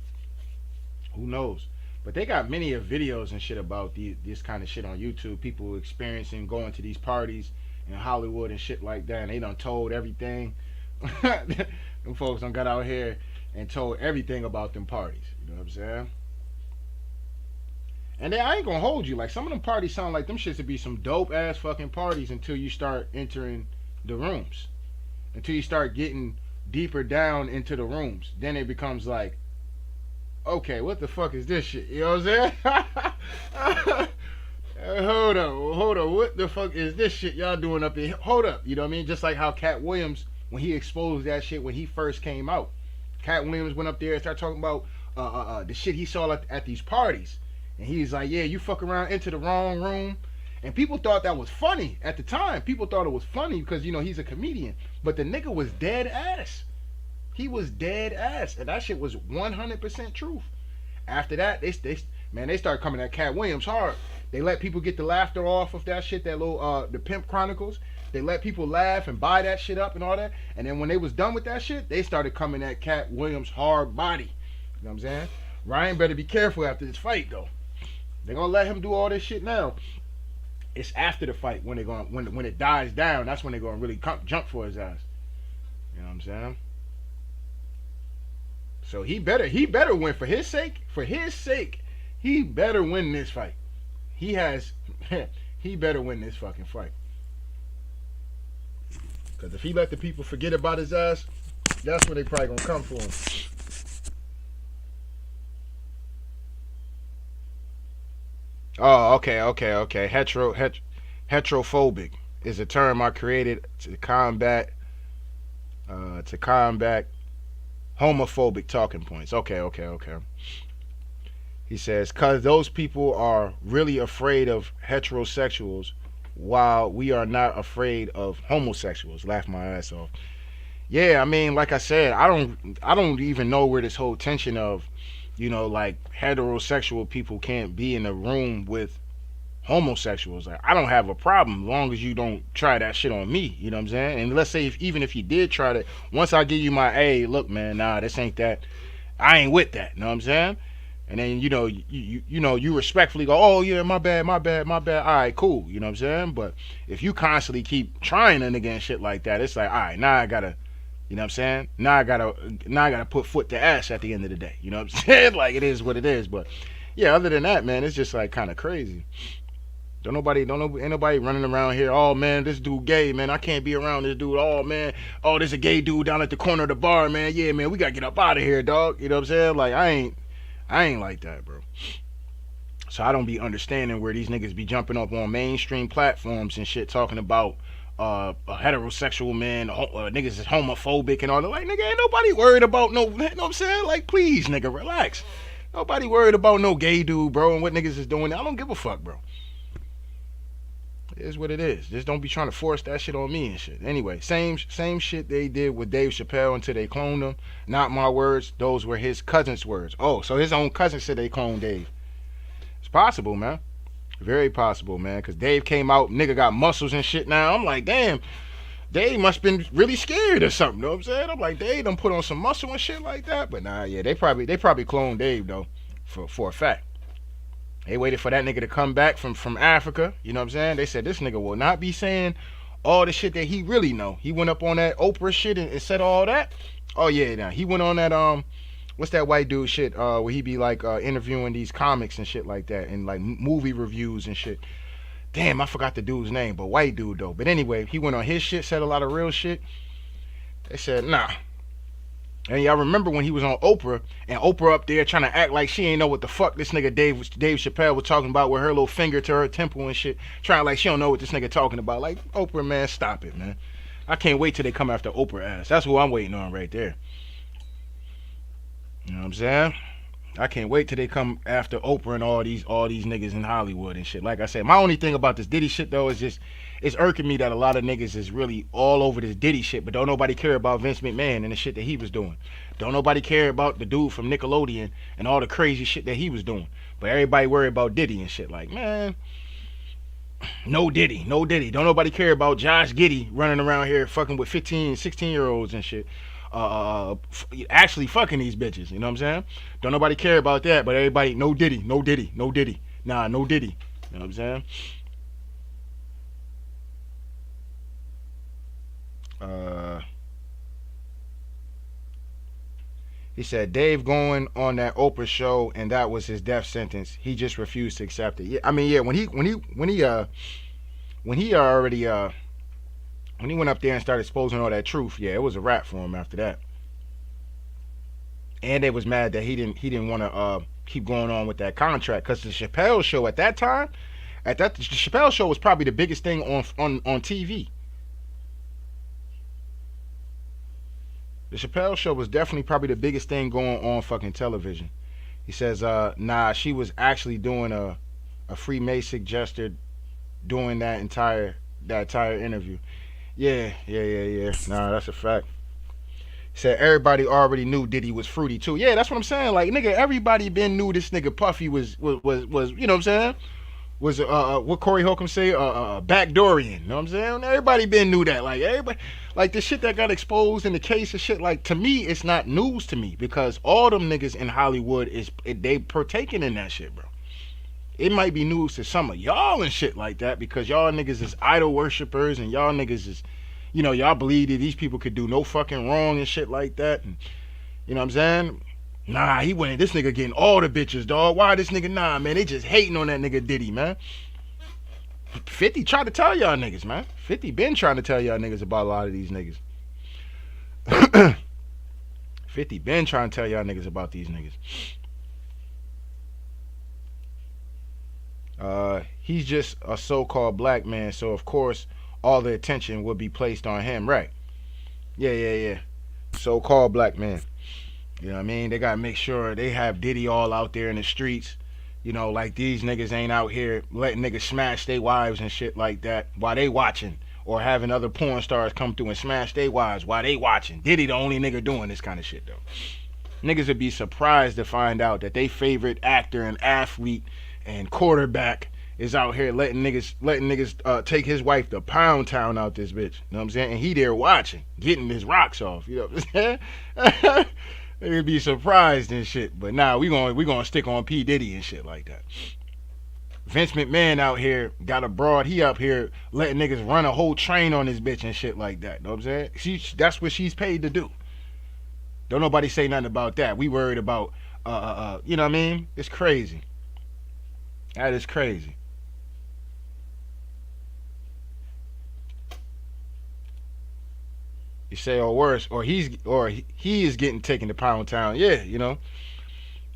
Who knows? But they got many of videos and shit about this kind of shit on YouTube. People experiencing going to these parties in Hollywood and shit like that. And they done told everything. Them folks done got out here and told everything about them parties. You know what I'm saying? And I ain't gonna hold you. Like, some of them parties sound like them shits would be some dope ass fucking parties until you start entering the rooms. Until you start getting deeper down into the rooms. Then it becomes like, okay, what the fuck is this shit? You know what I'm saying? Hold on. What the fuck is this shit y'all doing up here? Hold up. You know what I mean? Just like how Cat Williams, when he exposed that shit when he first came out. Cat Williams went up there and started talking about the shit he saw at these parties. And he's like, yeah, you fuck around into the wrong room. And people thought that was funny at the time. People thought it was funny because, you know, he's a comedian. But the nigga was dead ass. He was dead ass. And that shit was 100% truth. After that, they started coming at Cat Williams hard. They let people get the laughter off of that shit, that little, the Pimp Chronicles. They let people laugh and buy that shit up and all that. And then when they was done with that shit, they started coming at Cat Williams hard body. You know what I'm saying? Ryan better be careful after this fight, though. They're gonna let him do all this shit now. It's after the fight when when it dies down. That's when they're gonna really jump for his ass. You know what I'm saying? So he better win for his sake. For his sake, he better win this fight. He better win this fucking fight. Because if he let the people forget about his ass, that's when they probably gonna come for him. Oh, okay. Heterophobic is a term I created to combat homophobic talking points. Okay. He says, cause those people are really afraid of heterosexuals while we are not afraid of homosexuals. Laugh my ass off. Yeah, I mean, like I said, I don't even know where this whole tension of, you know, like heterosexual people can't be in a room with homosexuals. Like, I don't have a problem as long as you don't try that shit on me. You know what I'm saying? And let's say even if you did try to, once I give you my, hey, look, man, nah, this ain't that. I ain't with that. You know what I'm saying? And then, you know, you respectfully go, oh yeah, my bad. All right, cool. You know what I'm saying? But if you constantly keep trying a nigga and shit like that, it's like, all right, now I gotta, you know what I'm saying? Now I gotta put foot to ass at the end of the day. You know what I'm saying? Like, it is what it is. But yeah, other than that, man, it's just like kind of crazy. Ain't nobody running around here, oh man, this dude gay, man, I can't be around this dude. Oh man, oh, there's a gay dude down at the corner of the bar, man. Yeah, man, we gotta get up out of here, dog. You know what I'm saying? Like, I ain't like that, bro. So I don't be understanding where these niggas be jumping up on mainstream platforms and shit talking about a heterosexual man, niggas is homophobic and all that. Like, nigga, ain't nobody worried about no, you know what I'm saying? Like, please, nigga, relax. Nobody worried about no gay dude, bro, and what niggas is doing. I don't give a fuck, bro. It is what it is. Just don't be trying to force that shit on me and shit. Anyway, same shit they did with Dave Chappelle until they cloned him. Not my words. Those were his cousin's words. Oh, so his own cousin said they cloned Dave. It's possible, man. Very possible, man. Because Dave came out, nigga got muscles and shit now. I'm like, damn, Dave must been really scared or something. You know what I'm saying? I'm like, Dave done put on some muscle and shit like that. But nah, yeah, they probably cloned Dave though, for a fact. They waited for that nigga to come back from Africa. You know what I'm saying? They said this nigga will not be saying all the shit that he really know. He went up on that Oprah shit and said all that. Oh yeah, now he went on that what's that white dude shit? Where he be like interviewing these comics and shit like that, and like movie reviews and shit. Damn, I forgot the dude's name, but white dude though. But anyway, he went on his shit, said a lot of real shit. They said nah. And y'all remember when he was on Oprah, and Oprah up there trying to act like she ain't know what the fuck this nigga Dave Chappelle was talking about with her little finger to her temple and shit, trying like she don't know what this nigga talking about. Like, Oprah, man, stop it, man. I can't wait till they come after Oprah ass. That's who I'm waiting on right there. You know what I'm saying? I can't wait till they come after Oprah and all these niggas in Hollywood and shit. Like I said, my only thing about this Diddy shit though is just it's irking me that a lot of niggas is really all over this Diddy shit, but don't nobody care about Vince McMahon and the shit that he was doing. Don't nobody care about the dude from Nickelodeon and all the crazy shit that he was doing. But everybody worry about Diddy and shit. Like, man, no Diddy. Don't nobody care about Josh Giddey running around here fucking with 15, 16-year-olds and shit. Actually fucking these bitches, you know what I'm saying? Don't nobody care about that, but everybody, no Diddy. Nah, no Diddy. You know what I'm saying? He said Dave going on that Oprah show and that was his death sentence. He just refused to accept it. Yeah, I mean, yeah, when he went up there and started exposing all that truth, yeah, it was a wrap for him after that. And they was mad that he didn't want to keep going on with that contract because the Chappelle show at that time, the Chappelle show was probably the biggest thing on TV. The Chappelle show was definitely probably the biggest thing going on fucking television. He says, nah, she was actually doing a Freemason gesture during that entire interview. Yeah. Nah, that's a fact. He said everybody already knew Diddy was fruity too. Yeah, that's what I'm saying. Like, nigga, everybody been knew this nigga Puffy was you know what I'm saying? Was what Corey Holcomb say? Backdoorian. You know what I'm saying? Everybody been knew that. Like, everybody, like the shit that got exposed in the case of shit. Like, to me, it's not news to me because all them niggas in Hollywood they partaking in that shit, bro. It might be news to some of y'all and shit like that because y'all niggas is idol worshippers and y'all niggas is, you know, y'all believe that these people could do no fucking wrong and shit like that. And, you know what I'm saying? Nah, he went, this nigga getting all the bitches, dog. Why this nigga? Nah, man, they just hating on that nigga Diddy, man. 50 tried to tell y'all niggas, man. 50 been trying to tell y'all niggas about a lot of these niggas. 50 been trying to tell y'all niggas about these niggas. He's just a so-called black man, so of course all the attention would be placed on him, right? Yeah. So-called black man. You know what I mean? They gotta make sure they have Diddy all out there in the streets. You know, like these niggas ain't out here letting niggas smash their wives and shit like that while they watching. Or having other porn stars come through and smash their wives while they watching. Diddy the only nigga doing this kind of shit, though. Niggas would be surprised to find out that they favorite actor and athlete and quarterback is out here letting niggas take his wife to Pound Town out this bitch. You know what I'm saying? And he there watching, getting his rocks off. You know what I'm saying? They'd be surprised and shit. But nah, we gonna stick on P. Diddy and shit like that. Vince McMahon out here got a broad. He up here letting niggas run a whole train on this bitch and shit like that. You know what I'm saying? That's what she's paid to do. Don't nobody say nothing about that. We worried about you know what I mean? It's crazy. That is crazy. You say, or worse, or he is getting taken to Pound Town. Yeah, you know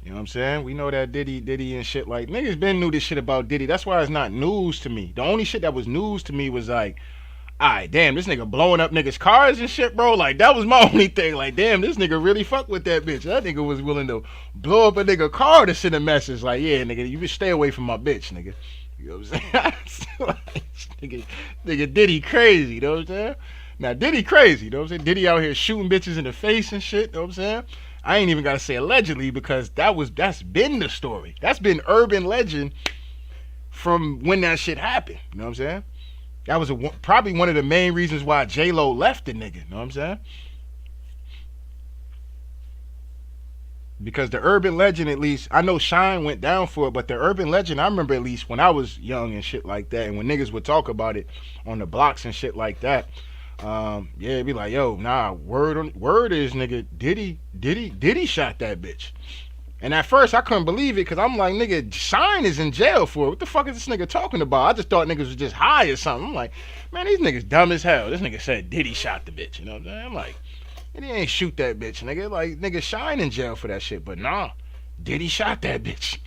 what I'm saying? We know that Diddy and shit. Like, niggas been knew this shit about Diddy. That's why it's not news to me. The only shit that was news to me was like, alright, damn, this nigga blowing up niggas' cars and shit, bro. Like, that was my only thing. Like, damn, this nigga really fuck with that bitch. That nigga was willing to blow up a nigga car to send a message. Like, yeah, nigga, you can stay away from my bitch, nigga. You know what I'm saying? Like, nigga Diddy crazy, you know what I'm saying? Now, Diddy crazy, you know what I'm saying? Diddy out here shooting bitches in the face and shit, you know what I'm saying? I ain't even got to say allegedly because that's been the story. That's been urban legend from when that shit happened, you know what I'm saying? That was probably one of the main reasons why J-Lo left the nigga, you know what I'm saying? Because the urban legend, at least, I know Shine went down for it, but the urban legend, I remember at least when I was young and shit like that, and when niggas would talk about it on the blocks and shit like that, yeah, it'd be like, yo, nah, word is, nigga, Diddy shot that bitch. And at first, I couldn't believe it, because I'm like, nigga, Shine is in jail for it. What the fuck is this nigga talking about? I just thought niggas was just high or something. I'm like, man, these niggas dumb as hell. This nigga said Diddy shot the bitch, you know what I'm saying? I'm like, and he ain't shoot that bitch, nigga. Like, nigga, Shine in jail for that shit. But nah, Diddy shot that bitch.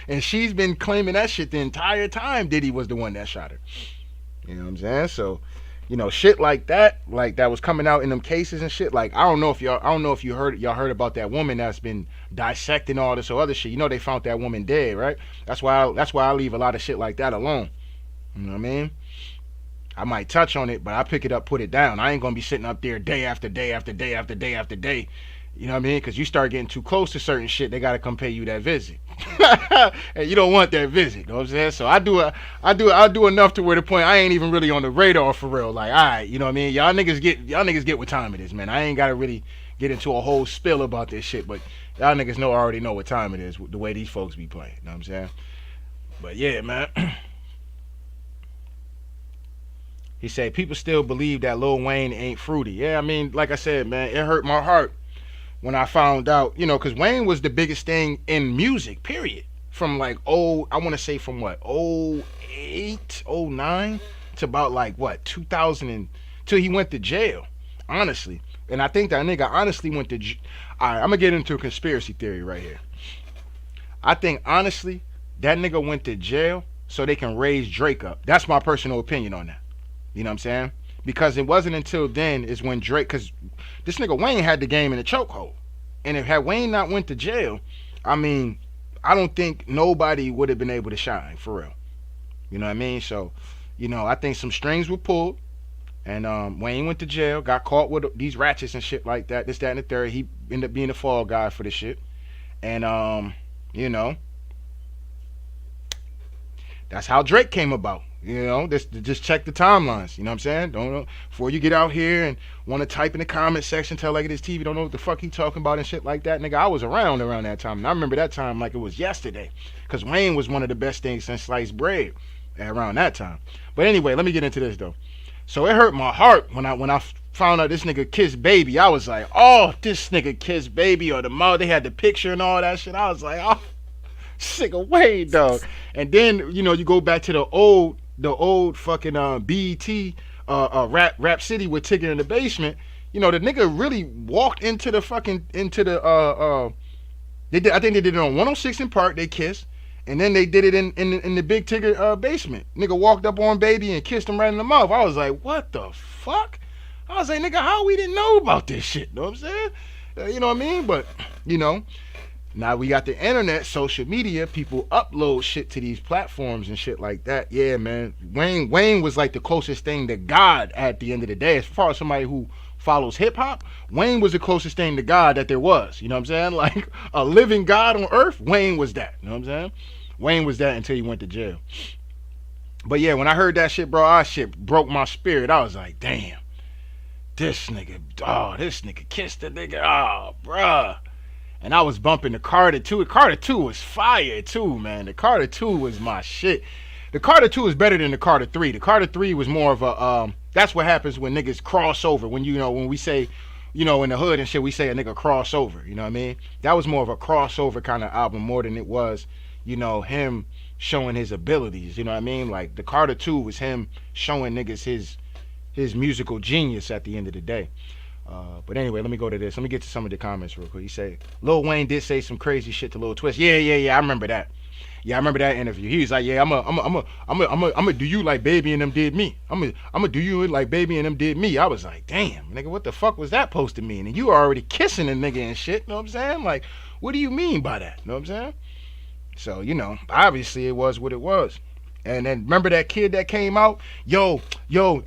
And she's been claiming that shit the entire time Diddy was the one that shot her. You know what I'm saying? So, you know, shit like that was coming out in them cases and shit. Like, I don't know if y'all heard about that woman that's been dissecting all this or other shit. You know, they found that woman dead, right? That's why I leave a lot of shit like that alone. You know what I mean? I might touch on it, but I pick it up, put it down. I ain't gonna be sitting up there day after day after day after day after day. You know what I mean? Because you start getting too close to certain shit, they gotta come pay you that visit, and you don't want that visit. You know what I'm saying? So I do enough to where the point I ain't even really on the radar for real. Like, all right, you know what I mean? Y'all niggas get what time it is, man. I ain't gotta really get into a whole spill about this shit, but y'all niggas already know what time it is. The way these folks be playing. You know what I'm saying? But yeah, man. He said people still believe that Lil Wayne ain't fruity. Yeah, I mean, like I said, man, it hurt my heart when I found out, you know, because Wayne was the biggest thing in music, period. From like, I want to say from what, 08, 09 to about like what, 2000 till he went to jail, honestly. And I think that nigga honestly went to all right, I'm going to get into a conspiracy theory right here. I think honestly, that nigga went to jail so they can raise Drake up. That's my personal opinion on that. You know what I'm saying? Because it wasn't until then is when Drake, because this nigga Wayne had the game in a chokehold. And if had Wayne not went to jail, I mean, I don't think nobody would have been able to shine, for real. You know what I mean? So, you know, I think some strings were pulled. And Wayne went to jail, got caught with these ratchets and shit like that, this, that, and the third. He ended up being the fall guy for the shit. And, you know, that's how Drake came about. You know, just check the timelines. You know what I'm saying? Don't know before you get out here and want to type in the comment section, tell like it is TV, don't know what the fuck he talking about and shit like that. Nigga, I was around that time. And I remember that time like it was yesterday. Because Wayne was one of the best things since sliced bread around that time. But anyway, let me get into this though. So it hurt my heart when I found out this nigga kissed Baby. I was like, oh, this nigga kissed Baby, or the mother, they had the picture and all that shit. I was like, oh, sick of Wayne, dog. And then, you know, you go back to the old fucking BET Rap City with Tigger in the Basement. You know, the nigga really walked into the I think they did it on 106 in Park, they kissed. And then they did it in the Big Tigger basement. Nigga walked up on Baby and kissed him right in the mouth. I was like, what the fuck? I was like, nigga, how we didn't know about this shit? You know what I'm saying? You know what I mean? But, you know, now we got the internet, social media, people upload shit to these platforms and shit like that. Yeah, man. Wayne was like the closest thing to God at the end of the day. As far as somebody who follows hip hop, Wayne was the closest thing to God that there was. You know what I'm saying? Like a living God on earth, Wayne was that. You know what I'm saying? Wayne was that until he went to jail. But yeah, when I heard that shit, bro, that shit broke my spirit. I was like, damn, this nigga kissed the nigga. Oh, bruh. And I was bumping the Carter 2. The Carter 2 was fire too, man. The Carter 2 was my shit. The Carter 2 is better than the Carter 3. The Carter 3 was more of a, that's what happens when niggas cross over. When, you know, when we say, you know, in the hood and shit, we say a nigga crossover. You know what I mean? That was more of a crossover kind of album more than it was, you know, him showing his abilities. You know what I mean? Like the Carter 2 was him showing niggas his musical genius at the end of the day. But anyway, let me go to this. Let me get to some of the comments real quick. He said, Lil Wayne did say some crazy shit to Lil Twist. Yeah, I remember that. Yeah, I remember that interview. He was like, "Yeah, I'm a do you like Baby and them did me. I'm a do you like Baby and them did me." I was like, "Damn, nigga, what the fuck was that supposed to mean?" And you were already kissing a nigga and shit. You know what I'm saying? Like, what do you mean by that? You know what I'm saying? So obviously it was what it was. And then remember that kid that came out? Yo,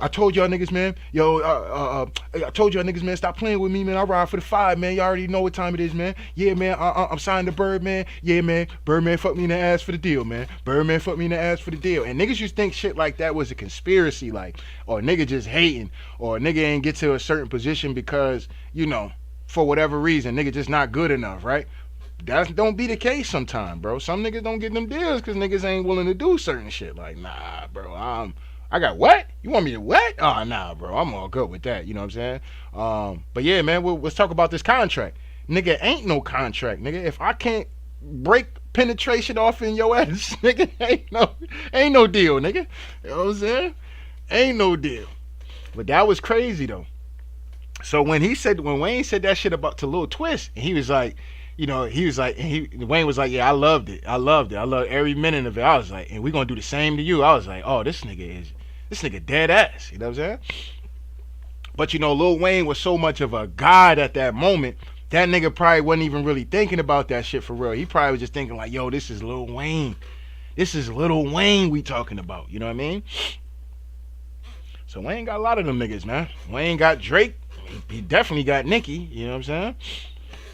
I told y'all niggas, man. I told y'all niggas, man, stop playing with me, man. I ride for the 5, man. Y'all already know what time it is, man. Yeah, man, I'm signed to Birdman. Yeah, man, Birdman fucked me in the ass for the deal, man. Birdman fucked me in the ass for the deal. And niggas used to think shit like that was a conspiracy, like, or a nigga just hating, or a nigga ain't get to a certain position because, for whatever reason, nigga just not good enough, right? That don't be the case sometimes, bro. Some niggas don't get them deals because niggas ain't willing to do certain shit. Like, nah, bro, I got what? You want me to what? Oh, nah, bro, I'm all good with that. You know what I'm saying? But yeah, man, let's talk about this contract. Nigga, ain't no contract, nigga. If I can't break penetration off in your ass, nigga, ain't no deal, nigga. You know what I'm saying? Ain't no deal. But that was crazy though. So when Wayne said that shit about to Lil Twist, and he was like, Wayne was like, yeah, I loved it. I loved every minute of it. I was like, and we gonna do the same to you. I was like, oh, this nigga dead ass. You know what I'm saying? But Lil Wayne was so much of a god at that moment, that nigga probably wasn't even really thinking about that shit for real. He probably was just thinking like, yo, this is Lil Wayne. This is Lil Wayne we talking about. You know what I mean? So Wayne got a lot of them niggas, man. Wayne got Drake. He definitely got Nicki. You know what I'm saying?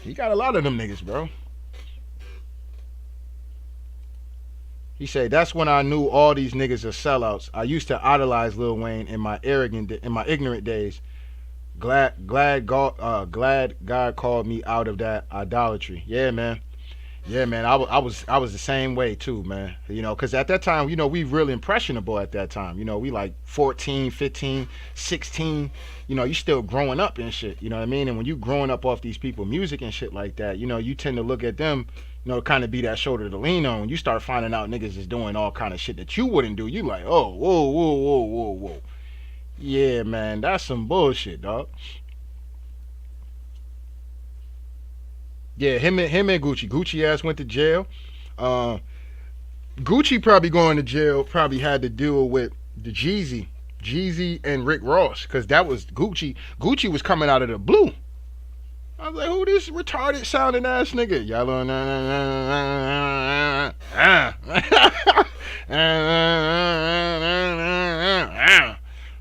He got a lot of them niggas, bro. He said, that's when I knew all these niggas are sellouts. I used to idolize Lil Wayne in my ignorant days. Glad God called me out of that idolatry. Yeah, man. Yeah, man. I was the same way too, man. Because at that time, we real impressionable at that time. We like 14, 15, 16. You still growing up and shit. You know what I mean? And when you growing up off these people music and shit like that, you tend to look at them, kind of be that shoulder to lean on. When you start finding out niggas is doing all kind of shit that you wouldn't do, you like, oh, whoa. Yeah, man, that's some bullshit, dog. Yeah, him and Gucci. Gucci ass went to jail. Gucci probably going to jail probably had to deal with the Jeezy and Rick Ross, because that was Gucci. Gucci was coming out of the blue. I was like, who this retarded sounding ass nigga? Y'all on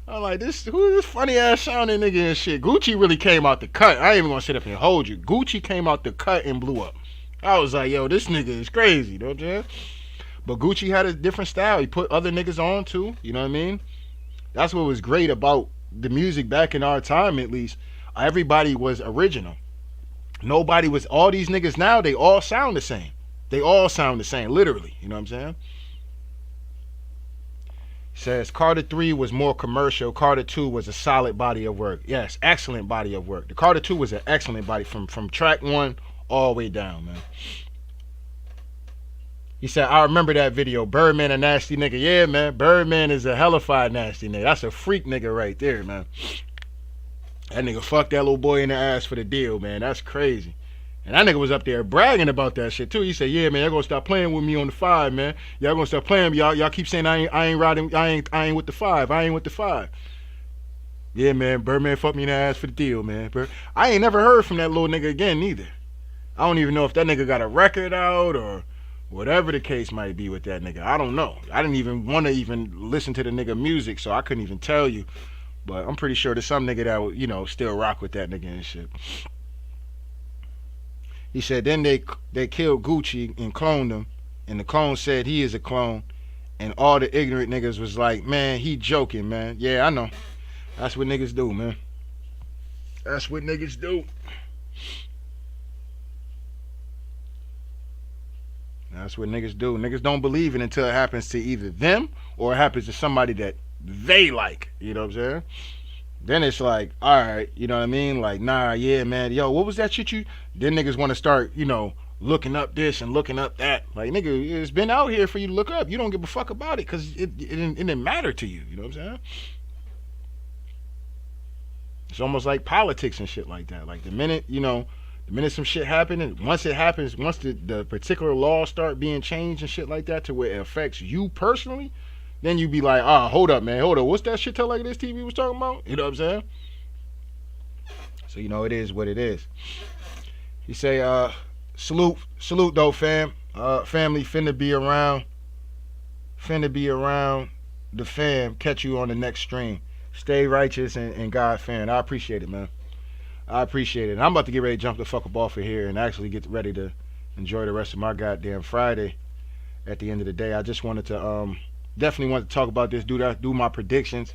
I'm like, who this funny ass sounding nigga and shit? Gucci really came out the cut. I ain't even gonna sit up and hold you. Gucci came out the cut and blew up. I was like, yo, this nigga is crazy, don't you? But Gucci had a different style. He put other niggas on too. You know what I mean? That's what was great about the music back in our time, at least. Everybody was original. Nobody was, all these niggas now, they all sound the same. They all sound the same, literally. You know what I'm saying? Says Carter 3 was more commercial. Carter 2 was a solid body of work. Yes, excellent body of work. The Carter 2 was an excellent body from track 1 all the way down, man. He said, I remember that video. Birdman a nasty nigga. Yeah, man. Birdman is a hellified nasty nigga. That's a freak nigga right there, man. That nigga fucked that little boy in the ass for the deal, man. That's crazy. And that nigga was up there bragging about that shit too. He said, yeah, man, y'all gonna stop playing with me on the 5, man. Y'all gonna stop playing with me. Y'all keep saying I ain't riding, I ain't with the 5. I ain't with the 5. Yeah, man, Birdman fucked me in the ass for the deal, man. I ain't never heard from that little nigga again neither. I don't even know if that nigga got a record out or whatever the case might be with that nigga. I don't know. I didn't even want to even listen to the nigga music, so I couldn't even tell you. But I'm pretty sure there's some nigga that would, still rock with that nigga and shit. He said then they killed Gucci and cloned him, and the clone said he is a clone, and all the ignorant niggas was like, man, he joking, man. Yeah, I know. That's what niggas do, man. That's what niggas do. That's what niggas do. Niggas don't believe it until it happens to either them or it happens to somebody that they like. You know what I'm saying? Then it's like, all right, you know what I mean? Like, nah, yeah, man. Yo, what was that shit you... Then niggas want to start, looking up this and looking up that. Like, nigga, it's been out here for you to look up. You don't give a fuck about it because it didn't matter to you. You know what I'm saying? It's almost like politics and shit like that. Like, the minute, The minute some shit happens, and once it happens, once the particular laws start being changed and shit like that to where it affects you personally, then you be like, hold up, man, hold up. What's that shit Tell Like This TV was talking about? You know what I'm saying? So, it is what it is. He say, salute though, fam. Family finna be around the fam. Catch you on the next stream. Stay righteous and God fan. I appreciate it, man. I appreciate it. And I'm about to get ready to jump the fuck up off of here and actually get ready to enjoy the rest of my goddamn Friday. At the end of the day, I just wanted to definitely wanted to talk about this, do my predictions.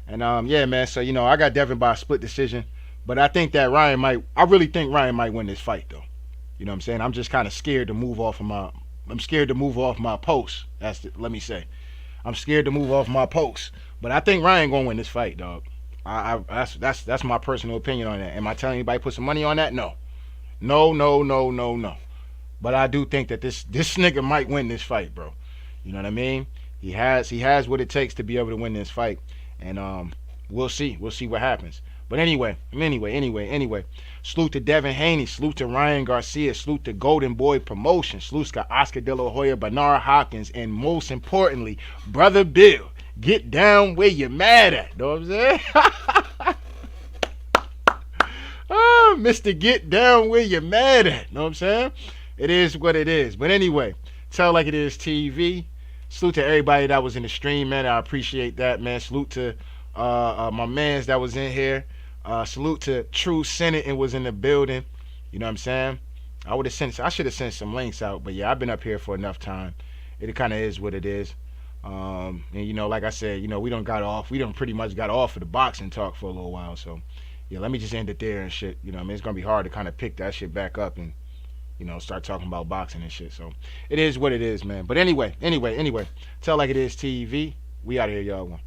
And yeah, man, so I got Devin by a split decision, but I think that I really think Ryan might win this fight though. You know what I'm saying? I'm just kind of scared to move off my post. Let me say. I'm scared to move off my post. But I think Ryan gonna win this fight, dog. That's my personal opinion on that. Am I telling anybody to put some money on that? No. No. But I do think that this nigga might win this fight, bro. You know what I mean? He has what it takes to be able to win this fight. And we'll see. We'll see what happens. But anyway. Salute to Devin Haney. Salute to Ryan Garcia. Salute to Golden Boy Promotions. Salute to Oscar De La Hoya, Bernard Hopkins, and most importantly, Brother Bill. Get down where you're mad at. Know what I'm saying? Mr. Get down where you're mad at. Know what I'm saying? It is what it is. But anyway, Tell Like It Is TV. Salute to everybody that was in the stream, man. I appreciate that, man. Salute to my mans that was in here. Salute to True Senate and was in the building. You know what I'm saying? I should have sent some links out, but yeah, I've been up here for enough time. It kind of is what it is. And like I said, we done pretty much got off of the boxing talk for a little while. So yeah, let me just end it there and shit. It's gonna be hard to kind of pick that shit back up and start talking about boxing and shit. So it is what it is, man. But anyway, Tell Like It Is TV. We out of here, y'all.